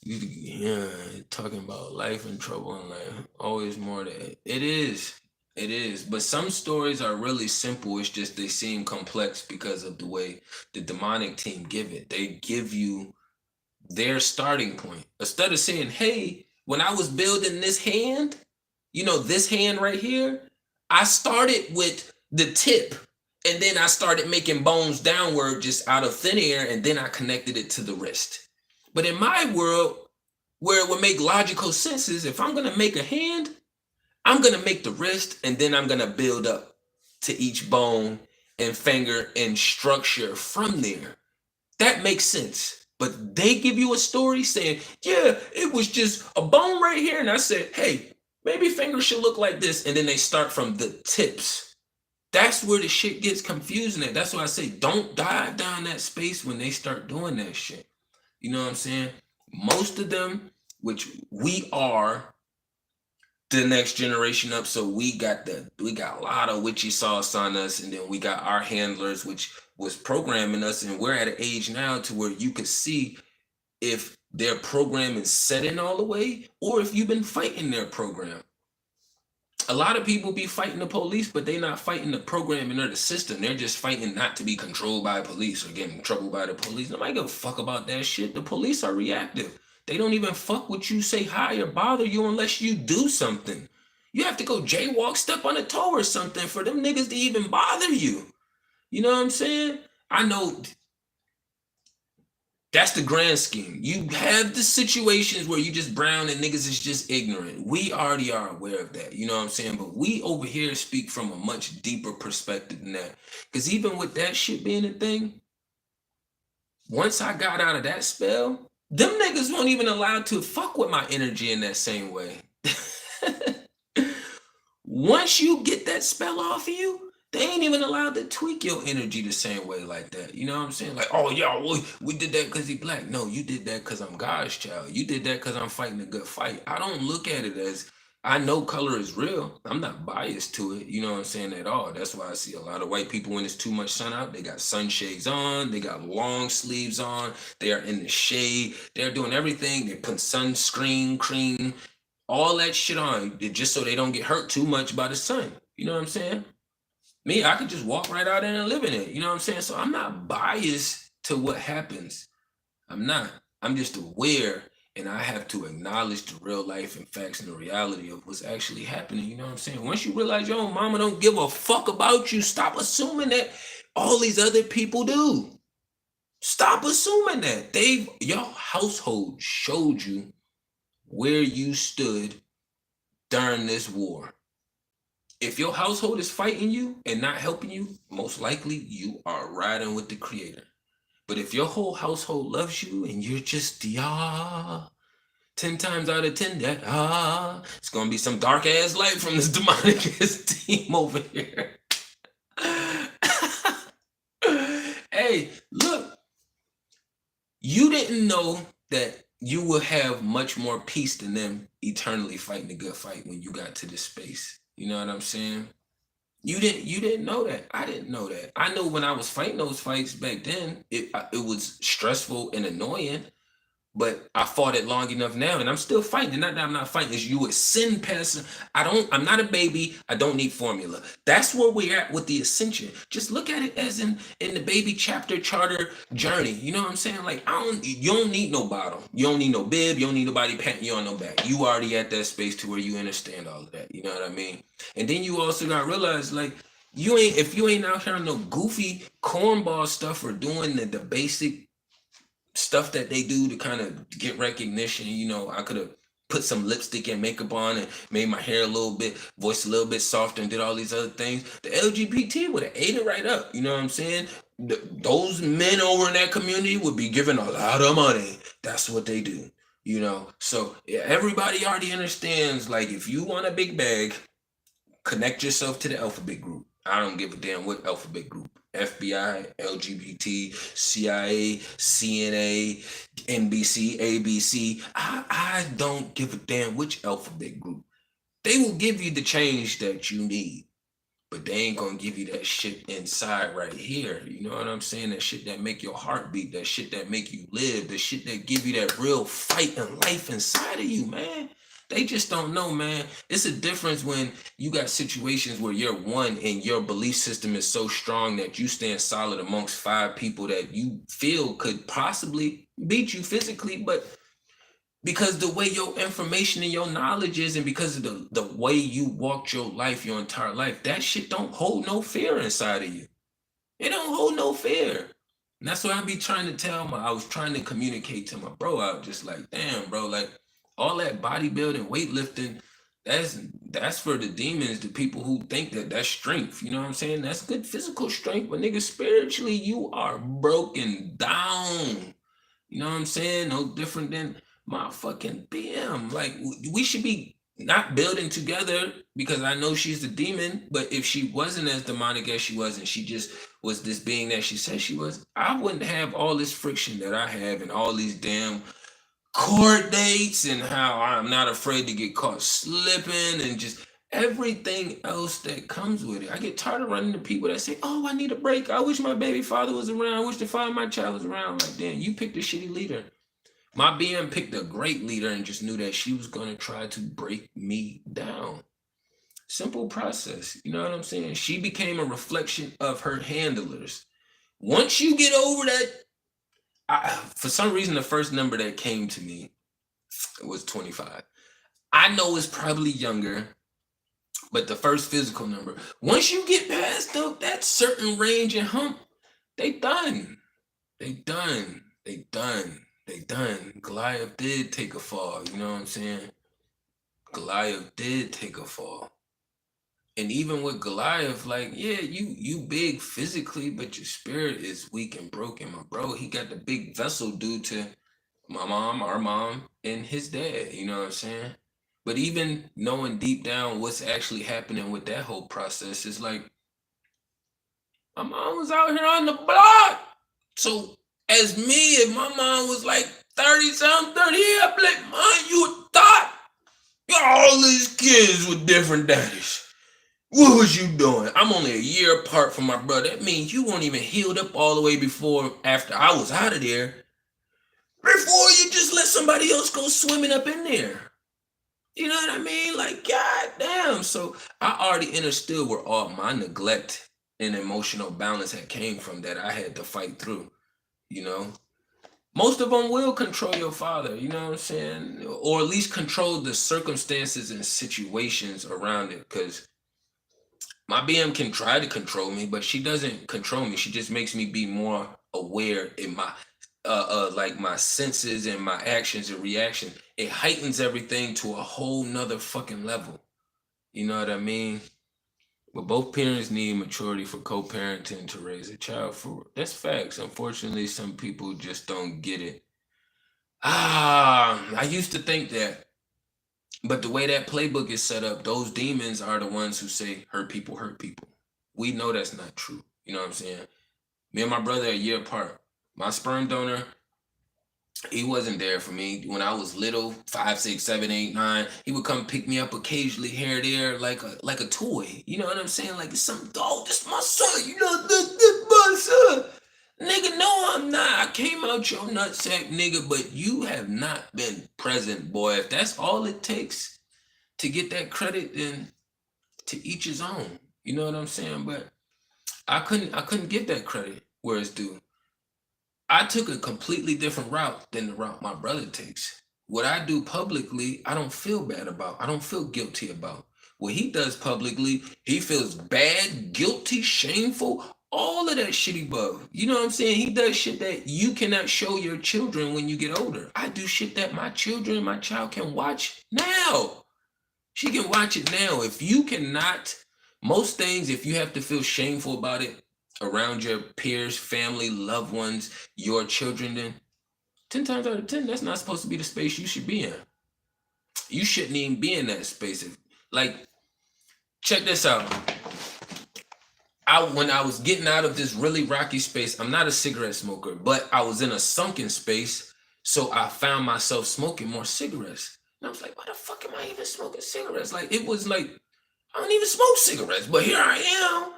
Yeah, talking about life and trouble and life. Always more to it. It is. It is. But some stories are really simple. It's just they seem complex because of the way the demonic team give it. They give you their starting point. Instead of saying, hey, when I was building this hand, this hand right here, I started with the tip and then I started making bones downward just out of thin air and then I connected it to the wrist. But in my world, where it would make logical sense is if I'm going to make a hand, I'm going to make the wrist and then I'm going to build up to each bone and finger and structure from there. That makes sense. But they give you a story saying, yeah, it was just a bone right here. And I said, hey, maybe fingers should look like this. And then they start from the tips. That's where the shit gets confusing at. That's why I say don't dive down that space when they start doing that shit. You know what I'm saying? Most of them, which we are the next generation up, so we got a lot of witchy sauce on us, and then we got our handlers, which was programming us, and we're at an age now to where you could see if their program is set in all the way, or if you've been fighting their program. A lot of people be fighting the police, but they're not fighting the programming or the system. They're just fighting not to be controlled by police or getting in trouble by the police. Nobody give a fuck about that shit. The police are reactive. They don't even fuck with you, say hi, or bother you unless you do something. You have to go jaywalk, step on a toe or something for them niggas to even bother you. You know what I'm saying? I know that's the grand scheme. You have the situations where you just brown and niggas is just ignorant. We already are aware of that. You know what I'm saying? But we over here speak from a much deeper perspective than that. Because even with that shit being a thing, once I got out of that spell, them niggas weren't even allowed to fuck with my energy in that same way. Once you get that spell off of you, they ain't even allowed to tweak your energy the same way like that. You know what I'm saying? Like, oh, yeah, we did that because he black. No, you did that because I'm God's child. You did that because I'm fighting a good fight. I don't look at it as, I know color is real. I'm not biased to it. You know what I'm saying? At all. That's why I see a lot of white people when it's too much sun out. They got sunshades on. They got long sleeves on. They are in the shade. They're doing everything. They put sunscreen, cream, all that shit on just so they don't get hurt too much by the sun. You know what I'm saying? Me, I could just walk right out there and live in it. You know what I'm saying? So I'm not biased to what happens. I'm not. I'm just aware, and I have to acknowledge the real life and facts and the reality of what's actually happening. You know what I'm saying? Once you realize your own mama don't give a fuck about you, stop assuming that all these other people do. Stop assuming that. Your household showed you where you stood during this war. If your household is fighting you and not helping you, most likely you are riding with the creator. But if your whole household loves you and you're just 10 times out of 10, it's gonna be some dark ass light from this demonic ass team over here. Hey, look, you didn't know that you will have much more peace than them eternally fighting a good fight when you got to this space. You know what I'm saying? You didn't know that. I didn't know that. I know when I was fighting those fights back then, it was stressful and annoying, but I fought it long enough now and I'm still fighting. Not that I'm not fighting, is you ascend past. I'm not a baby. I don't need formula. That's where we're at with the ascension. Just look at it as in the baby chapter charter journey. You know what I'm saying? Like, you don't need no bottle. You don't need no bib. You don't need nobody patting you on no back. You already at that space to where you understand all of that. You know what I mean? And then you also gotta realize, like, if you ain't out here on no goofy cornball stuff or doing the basic stuff that they do to kind of get recognition, I could have put some lipstick and makeup on and made my hair a little bit, voice a little bit softer, and did all these other things, the LGBT would have ate it right up. You know what I'm saying? Those men over in that community would be given a lot of money. That's what they do. You know, so yeah, everybody already understands. Like, if you want a big bag, connect yourself to the alphabet group. I don't give a damn what alphabet group. FBI, LGBT, CIA, CNA, NBC, ABC. I don't give a damn which alphabet group. They will give you the change that you need, but they ain't gonna give you that shit inside right here. You know what I'm saying? That shit that make your heart beat, that shit that make you live, the shit that give you that real fight and life inside of you, man. They just don't know, man. It's a difference when you got situations where you're one and your belief system is so strong that you stand solid amongst 5 people that you feel could possibly beat you physically, but because the way your information and your knowledge is, and because of the way you walked your life, your entire life, that shit don't hold no fear inside of you. It don't hold no fear. And that's what I be trying to tell I was trying to communicate to my bro. I was just like, damn, bro, like all that bodybuilding, weightlifting, that's for the demons, the people who think that that's strength. You know what I'm saying? That's good physical strength, but nigga, spiritually, you are broken down. You know what I'm saying? No different than my fucking BM. Like, we should be not building together, because I know she's the demon, but if she wasn't as demonic as she was and she just was this being that she said she was, I wouldn't have all this friction that I have and all these damn court dates and how I'm not afraid to get caught slipping and just everything else that comes with it. I get tired of running into people that say, oh, I need a break. I wish my baby father was around. I wish the father of my child was around. Like, damn, you picked a shitty leader. My BM picked a great leader and just knew that she was going to try to break me down. Simple process. You know what I'm saying? She became a reflection of her handlers. Once you get over that, for some reason, the first number that came to me was 25. I know it's probably younger, but the first physical number, once you get past that certain range and hump, they done. They done. They done. They done. Goliath did take a fall. You know what I'm saying? Goliath did take a fall. And even with Goliath, like, yeah, you big physically, but your spirit is weak and broken, my bro. He got the big vessel due to my mom, our mom, and his dad. You know what I'm saying? But even knowing deep down what's actually happening with that whole process is like, my mom was out here on the block. So as me, if my mom was like 30-something, 30, I'd be like, Mom, you a thought? You got all these kids with different daddies. What was you doing? I'm only a year apart from my brother. That means you weren't even healed up all the way after I was out of there. Before you just let somebody else go swimming up in there. You know what I mean? Like, god damn. So I already understood where all my neglect and emotional balance had came from, that I had to fight through. You know? Most of them will control your father, you know what I'm saying? Or at least control the circumstances and situations around it, because my BM can try to control me, but she doesn't control me. She just makes me be more aware in my like my senses and my actions and reaction. It heightens everything to a whole nother fucking level. You know what I mean? But both parents need maturity for co-parenting to raise a child. That's facts. Unfortunately, some people just don't get it. I used to think that. But the way that playbook is set up, those demons are the ones who say hurt people hurt people. We know that's not true. You know what I'm saying? Me and my brother are a year apart. My sperm donor, he wasn't there for me when I was little, 5, 6, 7, 8, 9. He would come pick me up occasionally here and there, like a toy. You know what I'm saying? Like, it's some dog. This my son. You know, this my son. Nigga, no, I'm not. I came out your nutsack, nigga, but you have not been present, boy. If that's all it takes to get that credit, then to each his own. You know what I'm saying? But I couldn't get that credit where it's due. I took a completely different route than the route my brother takes. What I do publicly, I don't feel bad about. I don't feel guilty about. What he does publicly, he feels bad, guilty, shameful, all of that shit above. You know what I'm saying? He does shit that you cannot show your children when you get older. I do shit that my child can watch now. She can watch it now. If you cannot, most things, if you have to feel shameful about it around your peers, family, loved ones, your children, then 10 times out of 10, that's not supposed to be the space you should be in. You shouldn't even be in that space. Like, check this out. When I was getting out of this really rocky space, I'm not a cigarette smoker, but I was in a sunken space, so I found myself smoking more cigarettes. And I was like, why the fuck am I even smoking cigarettes? Like, it was like, I don't even smoke cigarettes, but here I am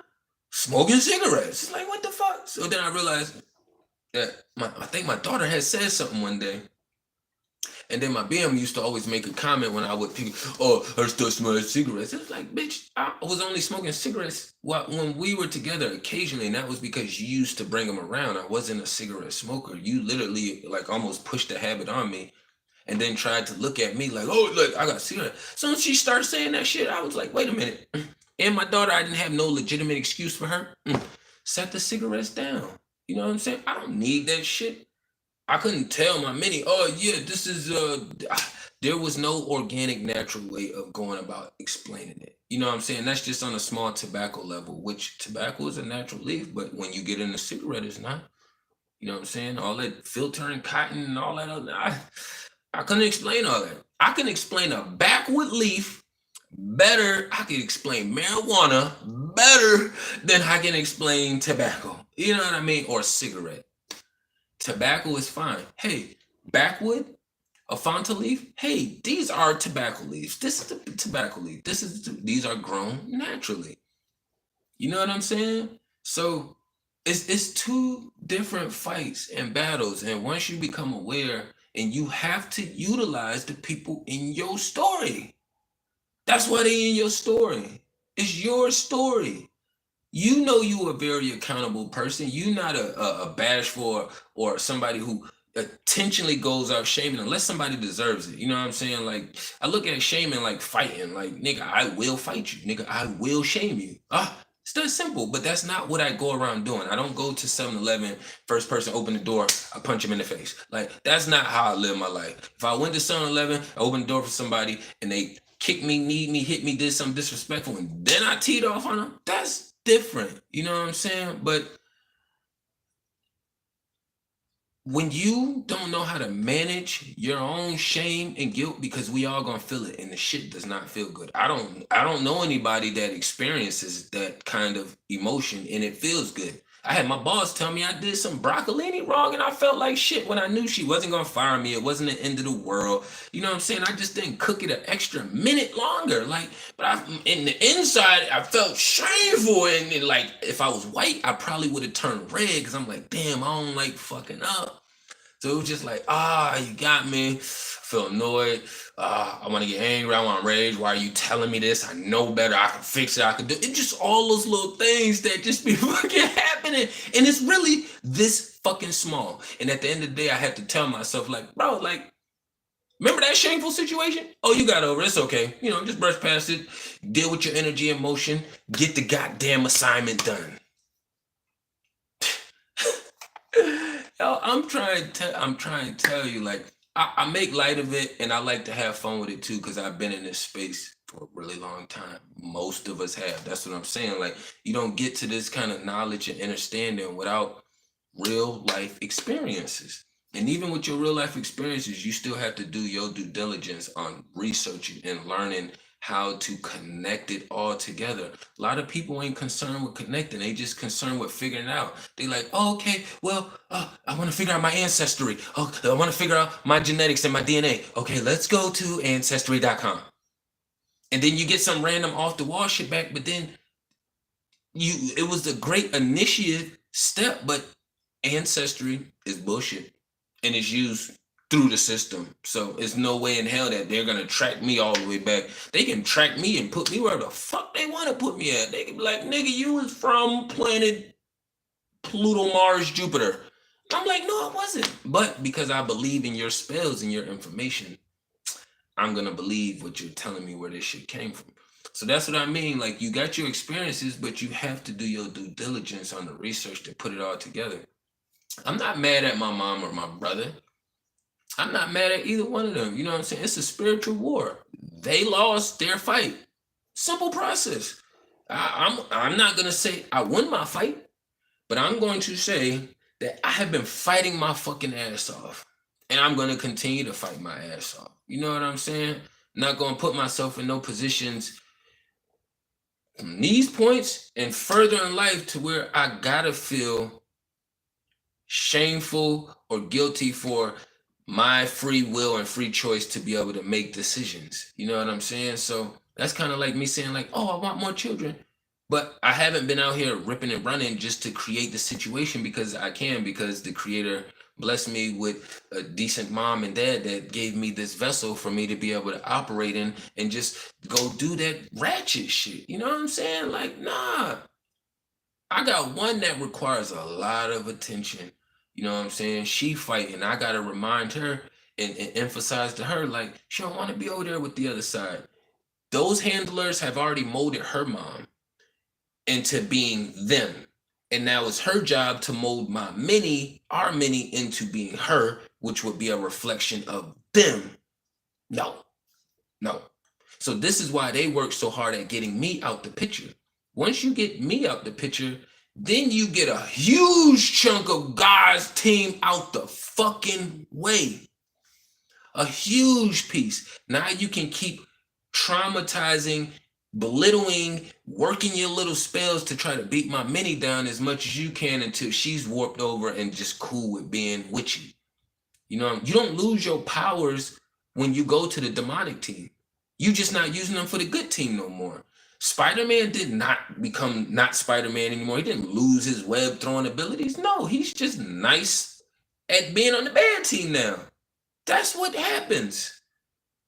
smoking cigarettes. It's like, what the fuck? So then I realized that I think my daughter had said something one day. And then my BM used to always make a comment when I would pick, oh, I still smell cigarettes. It was like, bitch, I was only smoking cigarettes when we were together occasionally, and that was because you used to bring them around. I wasn't a cigarette smoker. You literally like almost pushed the habit on me and then tried to look at me like, oh, look, I got a cigarette. So when she started saying that shit, I was like, wait a minute. And my daughter, I didn't have no legitimate excuse for her. Set the cigarettes down. You know what I'm saying? I don't need that shit. I couldn't tell my mini, oh yeah, this is there was no organic, natural way of going about explaining it. You know what I'm saying? That's just on a small tobacco level, which tobacco is a natural leaf, but when you get in a cigarette, it's not. You know what I'm saying? All that filtering cotton and all that other, I couldn't explain all that. I can explain a backwood leaf better. I can explain marijuana better than I can explain tobacco. You know what I mean? Or cigarette. Tobacco is fine. Hey, backwood, a Fanta leaf. Hey, these are tobacco leaves. This is the tobacco leaf. These are grown naturally. You know what I'm saying? So it's two different fights and battles. And once you become aware, and you have to utilize the people in your story. That's why they in your story. It's your story. You know you a very accountable person. You're not a bashful or somebody who intentionally goes out shaming unless somebody deserves it. You know what I'm saying? Like, I look at shaming like fighting. Like, nigga, I will fight you. Nigga, I will shame you. It's that simple, but that's not what I go around doing. I don't go to 7-Eleven, first person open the door, I punch him in the face. Like, that's not how I live my life. If I went to 7-Eleven, I opened the door for somebody and they kick me, knee me, hit me, did something disrespectful, and then I teed off on them, that's different. You know what I'm saying? But when you don't know how to manage your own shame and guilt, because we all gonna feel it and the shit does not feel good. I don't know anybody that experiences that kind of emotion and it feels good. I had my boss tell me I did some broccolini wrong and I felt like shit when I knew she wasn't gonna fire me. It wasn't the end of the world. You know what I'm saying? I just didn't cook it an extra minute longer. Like, but in the inside, I felt shameful. And like, if I was white, I probably would have turned red because I'm like, damn, I don't like fucking up. So it was just like, you got me. I feel annoyed. I want to get angry. I want to rage. Why are you telling me this? I know better. I can fix it. I can do it. Just all those little things that just be fucking happening. And it's really this fucking small. And at the end of the day, I had to tell myself, like, bro, like, remember that shameful situation? Oh, you got over it. It's okay. You know, just brush past it. Deal with your energy and emotion. Get the goddamn assignment done. I'm trying to tell you, like, I make light of it and I like to have fun with it too, because I've been in this space for a really long time. Most of us have. That's what I'm saying. Like, you don't get to this kind of knowledge and understanding without real life experiences. And even with your real life experiences, you still have to do your due diligence on researching and learning how to connect it all together. A lot of people ain't concerned with connecting. They just concerned with figuring it out. They like, oh, okay, well, I want to figure out my ancestry. Oh, I want to figure out my genetics and my DNA. Okay, let's go to ancestry.com. And then you get some random off the wall shit back, but then it was a great initiative step, but ancestry is bullshit and it's used through the system. So it's no way in hell that they're gonna track me all the way back. They can track me and put me where the fuck they want to put me at. They can be like, nigga, you was from planet Pluto, Mars, Jupiter. I'm like, no, I wasn't. But because I believe in your spells and your information, I'm gonna believe what you're telling me where this shit came from. So that's what I mean. Like, you got your experiences, but you have to do your due diligence on the research to put it all together. I'm not mad at my mom or my brother. I'm not mad at either one of them. You know what I'm saying? It's a spiritual war. They lost their fight. Simple process. I'm not gonna say I won my fight, but I'm going to say that I have been fighting my fucking ass off, and I'm gonna continue to fight my ass off. You know what I'm saying? Not gonna put myself in no positions from these points and further in life to where I gotta feel shameful or guilty for my free will and free choice to be able to make decisions. You know what I'm saying? So that's kind of like me saying, like, oh, I want more children. But I haven't been out here ripping and running just to create the situation because I can, because the creator blessed me with a decent mom and dad that gave me this vessel for me to be able to operate in and just go do that ratchet shit. You know what I'm saying? Like, nah. I got one that requires a lot of attention. You know what I'm saying? She fighting. I gotta remind her and emphasize to her, like, she don't want to be over there with the other side. Those handlers have already molded her mom into being them. And now it's her job to mold our mini, into being her, which would be a reflection of them. No, no. So this is why they work so hard at getting me out the picture. Once you get me out the picture, then you get a huge chunk of God's team out the fucking way. A huge piece. Now you can keep traumatizing, belittling, working your little spells to try to beat my mini down as much as you can until she's warped over and just cool with being with you. You know, you don't lose your powers when you go to the demonic team. You just not using them for the good team no more. Spider-Man did not become not Spider-Man anymore. He didn't lose his web throwing abilities. No, he's just nice at being on the bad team now. That's what happens.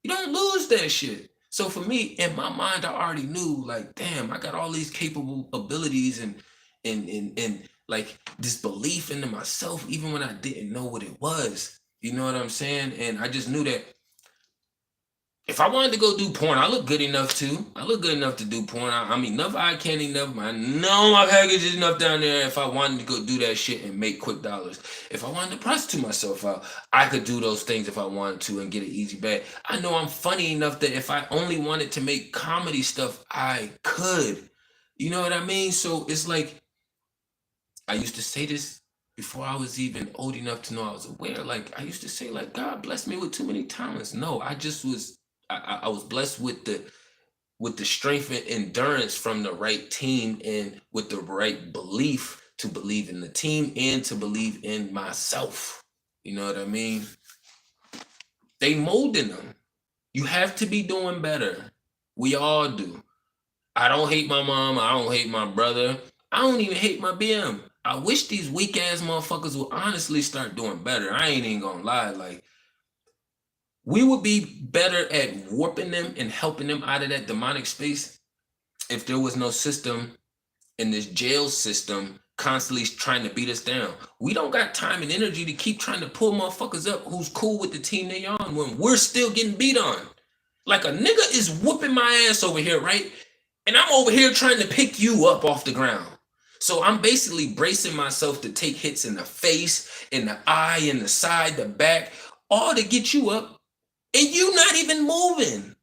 You don't lose that shit. So for me, in my mind, I already knew, like, damn, I got all these capable abilities and like this belief into myself, even when I didn't know what it was. You know what I'm saying? And I just knew that if I wanted to go do porn, I look good enough too. I look good enough to do porn. I mean, enough eye candy, enough. I know my package is enough down there. If I wanted to go do that shit and make quick dollars, if I wanted to prostitute myself out, I could do those things if I wanted to and get an easy bag. I know I'm funny enough that if I only wanted to make comedy stuff, I could. You know what I mean? So it's like, I used to say this before I was even old enough to know I was aware. Like, I used to say, like, God blessed me with too many talents. No, I just was. I was blessed with the strength and endurance from the right team and with the right belief to believe in the team and to believe in myself. You know what I mean? They molding them. You have to be doing better. We all do. I don't hate my mom. I don't hate my brother. I don't even hate my BM. I wish these weak ass motherfuckers would honestly start doing better. I ain't even gonna lie. Like, we would be better at warping them and helping them out of that demonic space if there was no system in this jail system constantly trying to beat us down. We don't got time and energy to keep trying to pull motherfuckers up who's cool with the team they on when we're still getting beat on. Like, a nigga is whooping my ass over here, right? And I'm over here trying to pick you up off the ground. So I'm basically bracing myself to take hits in the face, in the eye, in the side, the back, all to get you up. And you not even moving.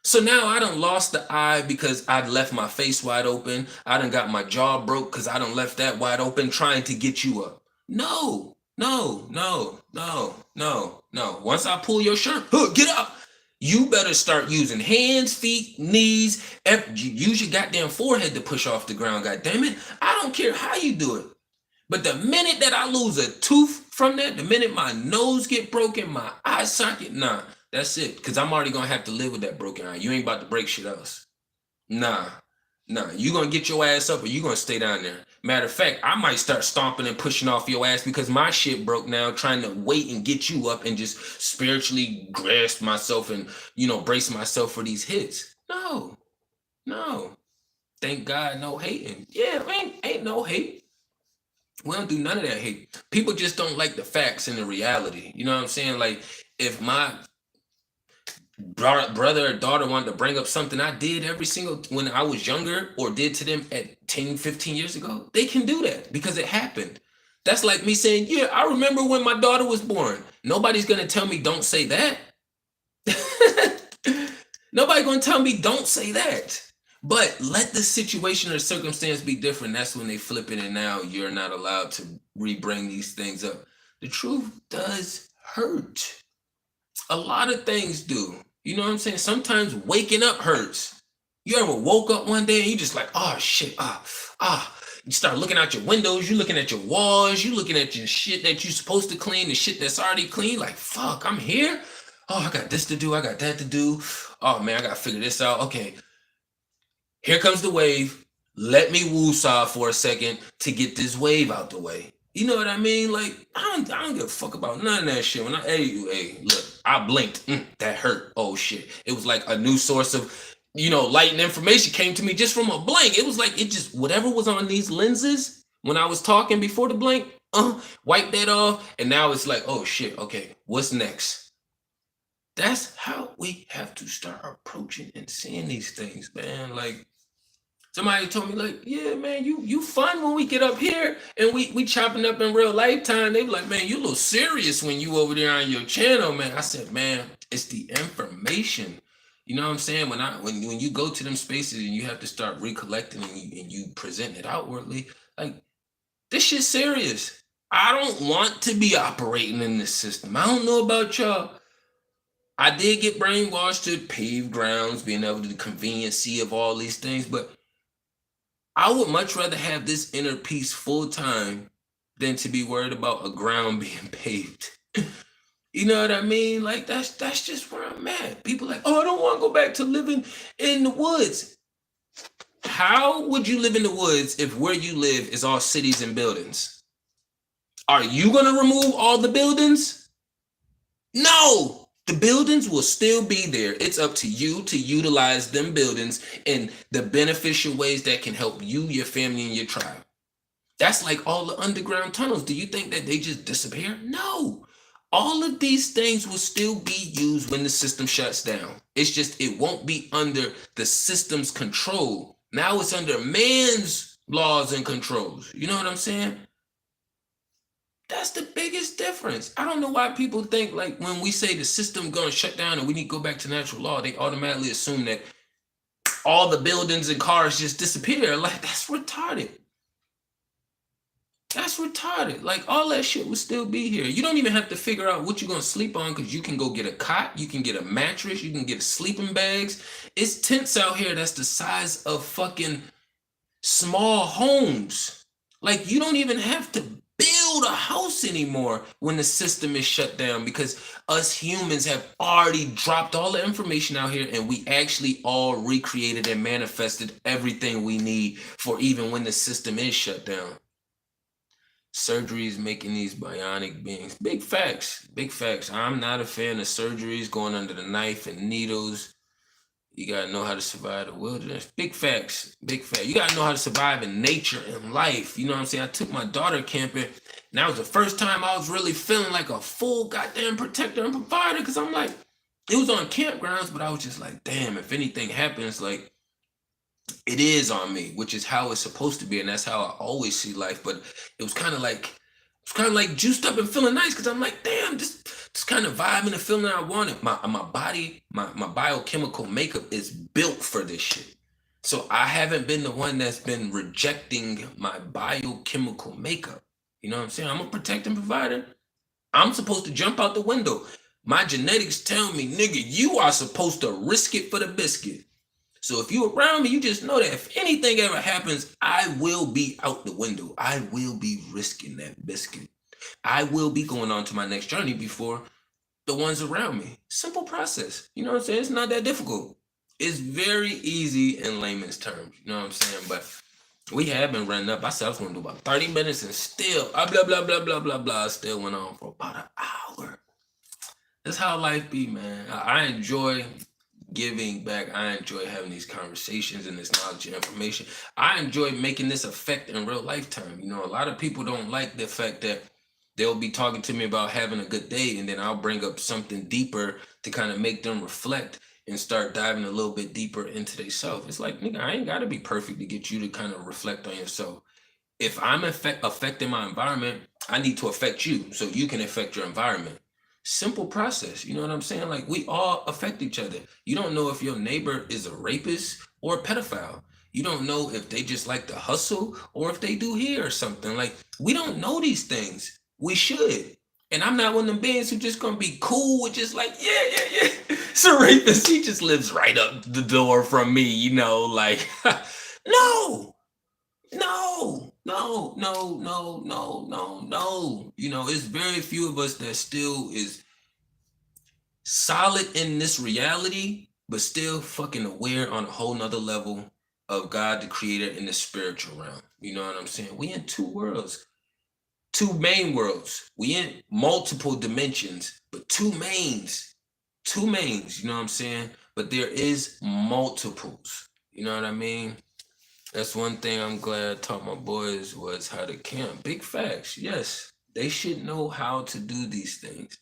So now I done lost the eye because I left my face wide open. I done got my jaw broke because I done left that wide open trying to get you up. No. Once I pull your shirt, get up. You better start using hands, feet, knees. Use your goddamn forehead to push off the ground, goddammit. I don't care how you do it. But the minute that I lose a tooth from that, the minute my nose get broken, my eye socket, nah. That's it, because I'm already going to have to live with that broken eye. You ain't about to break shit else. Nah. You going to get your ass up or you going to stay down there. Matter of fact, I might start stomping and pushing off your ass because my shit broke now, trying to wait and get you up and just spiritually grasp myself and, brace myself for these hits. No. Thank God, no hating. Yeah, ain't no hate. We don't do none of that hate. People just don't like the facts and the reality. You know what I'm saying? Like, if brother or daughter wanted to bring up something I did every single when I was younger or did to them at 10, 15 years ago, they can do that because it happened. That's like me saying, yeah, I remember when my daughter was born. Nobody's going to tell me don't say that. Nobody going to tell me don't say that. But let the situation or circumstance be different. That's when they flip it, and now you're not allowed to re-bring these things up. The truth does hurt. A lot of things do. You know what I'm saying? Sometimes waking up hurts. You ever woke up one day and you just like, oh shit, You start looking out your windows, you looking at your walls, you looking at your shit that you're supposed to clean, the shit that's already clean. Like, fuck, I'm here. Oh, I got this to do, I got that to do. Oh man, I gotta figure this out. Okay, here comes the wave. Let me woosah for a second to get this wave out the way. You know what I mean? Like, I don't give a fuck about none of that shit. When hey, look, I blinked. That hurt. Oh shit. It was like a new source of, light and information came to me just from a blank. It was like, it just, whatever was on these lenses when I was talking before the blank, wipe that off. And now it's like, oh shit, okay, what's next? That's how we have to start approaching and seeing these things, man. Like, somebody told me, like, yeah, man, you fun when we get up here and we chopping up in real lifetime. They be like, man, you a little serious when you over there on your channel, man. I said, man, it's the information. You know what I'm saying? When you go to them spaces and you have to start recollecting and you present it outwardly, like, this shit's serious. I don't want to be operating in this system. I don't know about y'all. I did get brainwashed to paved grounds, being able to the conveniency of all these things, but I would much rather have this inner peace full time than to be worried about a ground being paved. You know what I mean? Like, that's just where I'm at. People like, oh, I don't want to go back to living in the woods. How would you live in the woods if where you live is all cities and buildings? Are you going to remove all the buildings? No. The buildings will still be there. It's up to you to utilize them buildings in the beneficial ways that can help you, your family, and your tribe. That's like all the underground tunnels. Do you think that they just disappear? No. All of these things will still be used when the system shuts down. It's just it won't be under the system's control. Now it's under man's laws and controls. You know what I'm saying? That's the biggest difference. I don't know why people think like when we say the system gonna shut down and we need to go back to natural law, they automatically assume that all the buildings and cars just disappear. Like, that's retarded. That's retarded. Like, all that shit will still be here. You don't even have to figure out what you're gonna sleep on because you can go get a cot, you can get a mattress, you can get sleeping bags. It's tents out here that's the size of fucking small homes. Like, you don't even have to build a house anymore when the system is shut down because us humans have already dropped all the information out here and we actually all recreated and manifested everything we need for even when the system is shut down. Surgery is making these bionic beings. Big facts. Big facts. I'm not a fan of surgeries, going under the knife and needles. You gotta know how to survive the wilderness. Big facts. Big fact. You gotta know how to survive in nature and life. You know what I'm saying? I took my daughter camping, and that was the first time I was really feeling like a full goddamn protector and provider. Cause I'm like, it was on campgrounds, but I was just like, damn, if anything happens, like, it is on me, which is how it's supposed to be, and that's how I always see life. But it was kind of like juiced up and feeling nice because I'm like, damn, this kind of vibing and feeling I wanted. My body, my biochemical makeup is built for this shit. So I haven't been the one that's been rejecting my biochemical makeup. You know what I'm saying? I'm a protecting provider. I'm supposed to jump out the window. My genetics tell me, nigga, you are supposed to risk it for the biscuit. So if you around me, you just know that if anything ever happens, I will be out the window. I will be risking that biscuit. I will be going on to my next journey before the ones around me. Simple process. You know what I'm saying? It's not that difficult. It's very easy in layman's terms. You know what I'm saying? But we have been running up. I said I was going to do about 30 minutes and still, blah, blah, blah, blah, blah, blah. Still went on for about an hour. That's how life be, man. I enjoy giving back. I enjoy having these conversations and this knowledge and information. I enjoy making this effect in real lifetime. You know, a lot of people don't like the fact that they'll be talking to me about having a good day, and then I'll bring up something deeper to kind of make them reflect and start diving a little bit deeper into themselves. It's like, nigga, I ain't got to be perfect to get you to kind of reflect on yourself. If I'm affecting my environment, I need to affect you so you can affect your environment. Simple process. You know what I'm saying? Like, we all affect each other. You don't know if your neighbor is a rapist or a pedophile. You don't know if they just like to hustle or if they do here or something. Like, we don't know these things. We should. And I'm not one of them beings who just gonna be cool with just like, yeah. It's a rapist. He just lives right up the door from me, you know, like, no. No. You know, it's very few of us that still is solid in this reality, but still fucking aware on a whole nother level of God the creator in the spiritual realm. You know what I'm saying? We in two worlds, two main worlds. We in multiple dimensions, but two mains, you know what I'm saying? But there is multiples. You know what I mean? That's one thing I'm glad I taught my boys was how to camp. Big facts. Yes, they should know how to do these things.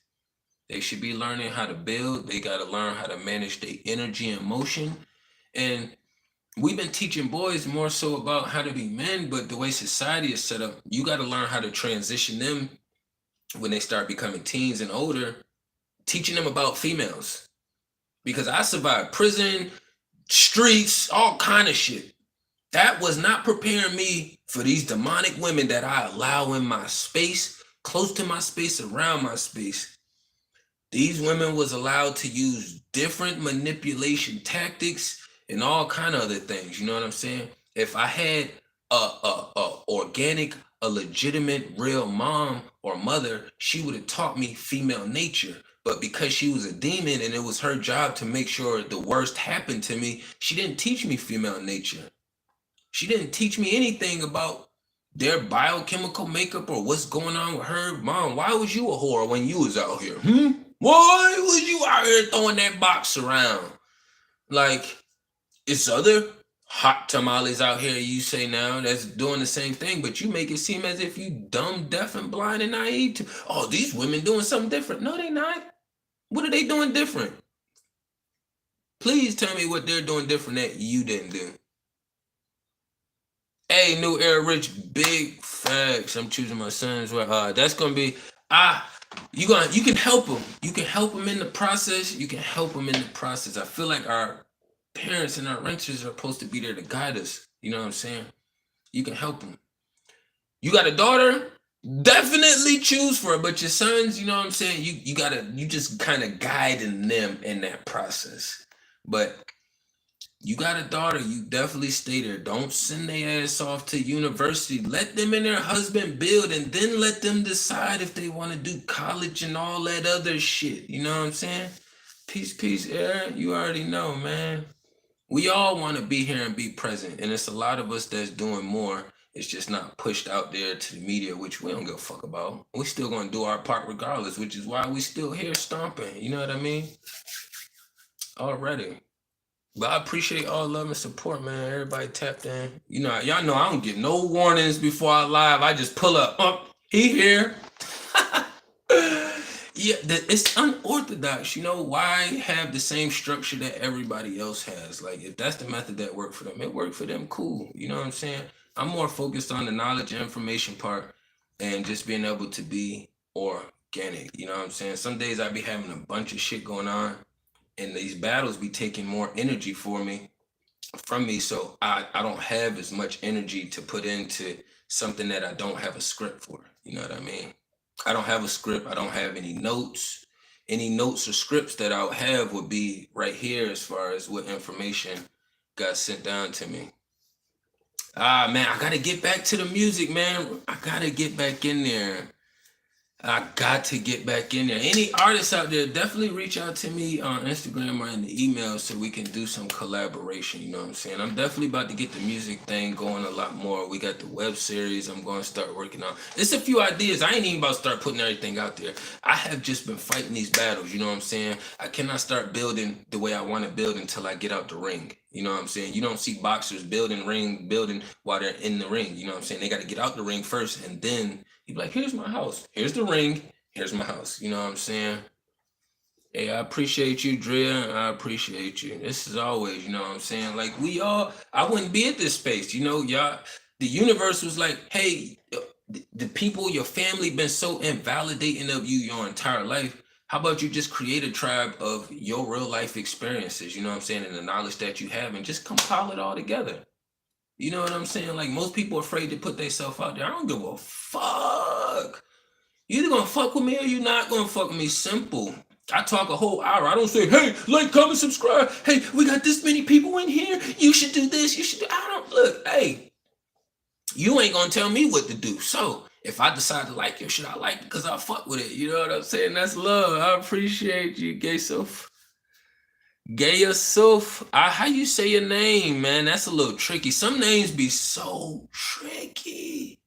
They should be learning how to build. They got to learn how to manage their energy and motion. And we've been teaching boys more so about how to be men, but the way society is set up, you got to learn how to transition them when they start becoming teens and older, teaching them about females. Because I survived prison, streets, all kind of shit. That was not preparing me for these demonic women that I allow in my space, close to my space, around my space. These women was allowed to use different manipulation tactics and all kind of other things. You know what I'm saying? If I had a organic, a legitimate, real mom or mother, she would have taught me female nature. But because she was a demon and it was her job to make sure the worst happened to me, she didn't teach me female nature. She didn't teach me anything about their biochemical makeup or what's going on with her. Mom, why was you a whore when you was out here? Why was you out here throwing that box around? Like, it's other hot tamales out here, you say now, that's doing the same thing, but you make it seem as if you dumb, deaf, and blind and naive to, oh, these women doing something different. No, they not. What are they doing different? Please tell me what they're doing different that you didn't do. Hey, New Era Rich, big facts. I'm choosing my sons. Well, that's gonna be you can help them. You can help them in the process. You can help them in the process. I feel like our parents and our renters are supposed to be there to guide us. You know what I'm saying? You can help them. You got a daughter? Definitely choose for it. But your sons, you know what I'm saying? You just kind of guiding them in that process. But you got a daughter, you definitely stay there. Don't send their ass off to university. Let them and their husband build and then let them decide if they want to do college and all that other shit. You know what I'm saying? Peace, Aaron. You already know, man. We all want to be here and be present. And it's a lot of us that's doing more. It's just not pushed out there to the media, which we don't give a fuck about. We still gonna do our part regardless, which is why we still here stomping. You know what I mean? Already. But I appreciate all love and support, man. Everybody tapped in. You know, y'all know I don't get no warnings before I live. I just pull up. Oh, he here. Yeah, it's unorthodox. You know, why have the same structure that everybody else has? Like, if that's the method that worked for them, it worked for them. Cool. You know what I'm saying? I'm more focused on the knowledge and information part and just being able to be organic. You know what I'm saying? Some days I be having a bunch of shit going on, and these battles be taking more energy from me, so I don't have as much energy to put into something that I don't have a script for. You know what I mean? I don't have a script. I don't have any notes. Any notes or scripts that I would have would be right here as far as what information got sent down to me. Man, I gotta get back to the music, man. I gotta get back in there. I got to get back in there. Any artists out there, definitely reach out to me on Instagram or in the email so we can do some collaboration. You know what I'm saying? I'm definitely about to get the music thing going a lot more. We got the web series I'm going to start working on. It's a few ideas. I ain't even about to start putting everything out there. I have just been fighting these battles. You know what I'm saying? I cannot start building the way I want to build until I get out the ring. You know what I'm saying? You don't see boxers building while they're in the ring. You know what I'm saying? They got to get out the ring first and then He'd be like, here's my house. Here's the ring. Here's my house. You know what I'm saying? Hey, I appreciate you, Drea. I appreciate you. This is always, you know what I'm saying? Like I wouldn't be at this space, y'all. The universe was like, hey, the people, your family been so invalidating of you your entire life. How about you just create a tribe of your real life experiences, you know what I'm saying? And the knowledge that you have and just compile it all together. You know what I'm saying? Like most people are afraid to put themselves out there. I don't give a fuck. You either gonna fuck with me or you not gonna fuck with me. Simple. I talk a whole hour. I don't say, hey, like, comment, subscribe. Hey, we got this many people in here. You should do this. You should do. I don't look. Hey, you ain't gonna tell me what to do. So if I decide to like your shit, I like it because I fuck with it. You know what I'm saying? That's love. I appreciate you, gay self. Gay yourself. How you say your name, man? That's a little tricky. Some names be so tricky.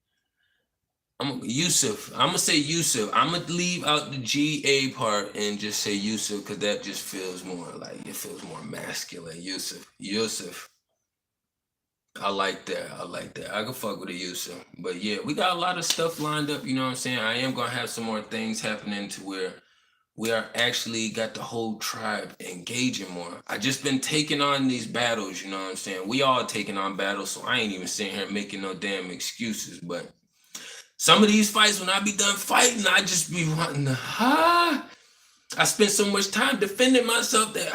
Yusuf. I'm gonna say Yusuf. I'm gonna leave out the GA part and just say Yusuf because that just feels more like it feels more masculine. Yusuf. I like that. I can fuck with a Yusuf. But yeah, we got a lot of stuff lined up. You know what I'm saying? I am gonna have some more things happening to where we are actually got the whole tribe engaging more. I just been taking on these battles. You know what I'm saying? We all taking on battles, so I ain't even sitting here making no damn excuses, but. Some of these fights, when I be done fighting, I just be wanting to, I spend so much time defending myself that,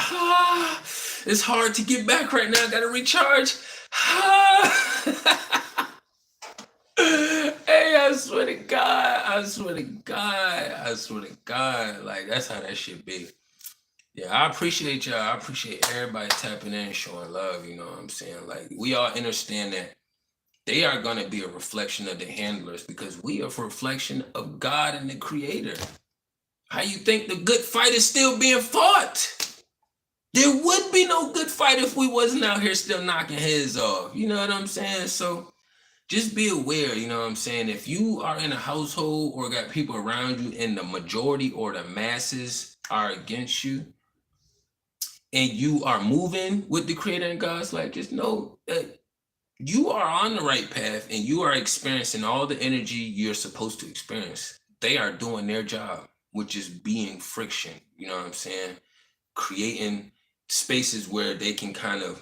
it's hard to get back right now. I gotta recharge. Hey, I swear to God. Like, that's how that shit be. Yeah, I appreciate y'all. I appreciate everybody tapping in and showing love. You know what I'm saying? Like, we all understand that they are going to be a reflection of the handlers because we are a reflection of God and the Creator. How you think the good fight is still being fought? There would be no good fight if we wasn't out here still knocking heads off. You know what I'm saying? So just be aware, you know what I'm saying? If you are in a household or got people around you and the majority or the masses are against you and you are moving with the Creator and God's like, just know that you are on the right path and you are experiencing all the energy you're supposed to experience. They are doing their job, which is being friction. You know what I'm saying? Creating spaces where they can kind of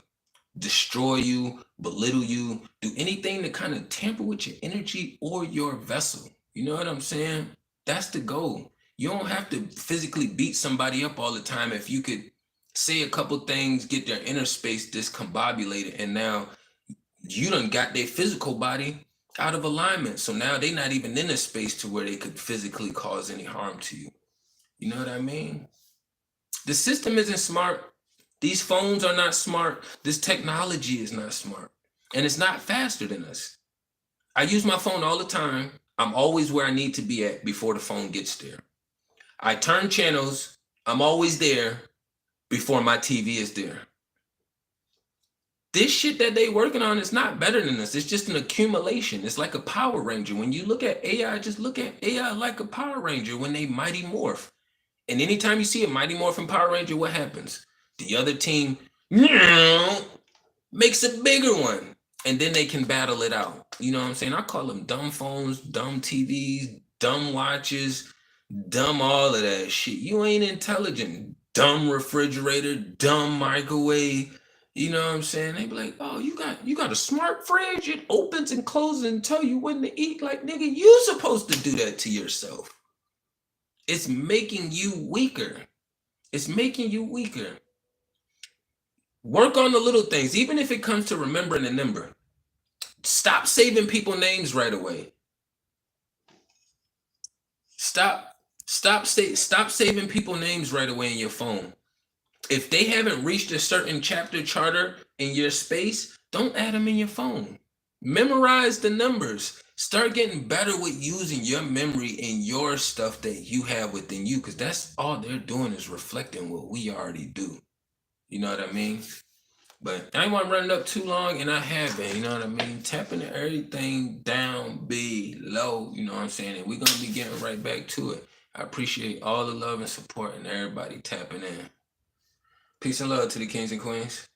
destroy you, belittle you, do anything to kind of tamper with your energy or your vessel. You know what I'm saying? That's the goal. You don't have to physically beat somebody up all the time. If you could say a couple things, get their inner space discombobulated, and now you done got their physical body out of alignment. So now they're not even in a space to where they could physically cause any harm to you. You know what I mean? The system isn't smart. These phones are not smart. This technology is not smart. And it's not faster than us. I use my phone all the time. I'm always where I need to be at before the phone gets there. I turn channels. I'm always there before my TV is there. This shit that they working on is not better than us. It's just an accumulation. It's like a Power Ranger. When you look at AI, just look at AI like a Power Ranger when they Mighty Morph. And anytime you see a Mighty Morph and Power Ranger, what happens? The other team makes a bigger one. And then they can battle it out. You know what I'm saying? I call them dumb phones, dumb TVs, dumb watches, dumb all of that shit. You ain't intelligent. Dumb refrigerator, dumb microwave. You know what I'm saying? They be like, oh, you got a smart fridge. It opens and closes and tell you when to eat. Like, nigga, you supposed to do that to yourself. It's making you weaker. It's making you weaker. Work on the little things, even if it comes to remembering a number. Stop saving people names right away. Stop saving people names right away in your phone. If they haven't reached a certain chapter charter in your space, don't add them in your phone. Memorize the numbers. Start getting better with using your memory and your stuff that you have within you, because that's all they're doing is reflecting what we already do. You know what I mean? But I ain't want to run it up too long, and I have been, you know what I mean? Tapping everything down below, you know what I'm saying? And we're going to be getting right back to it. I appreciate all the love and support and everybody tapping in. Peace and love to the kings and queens.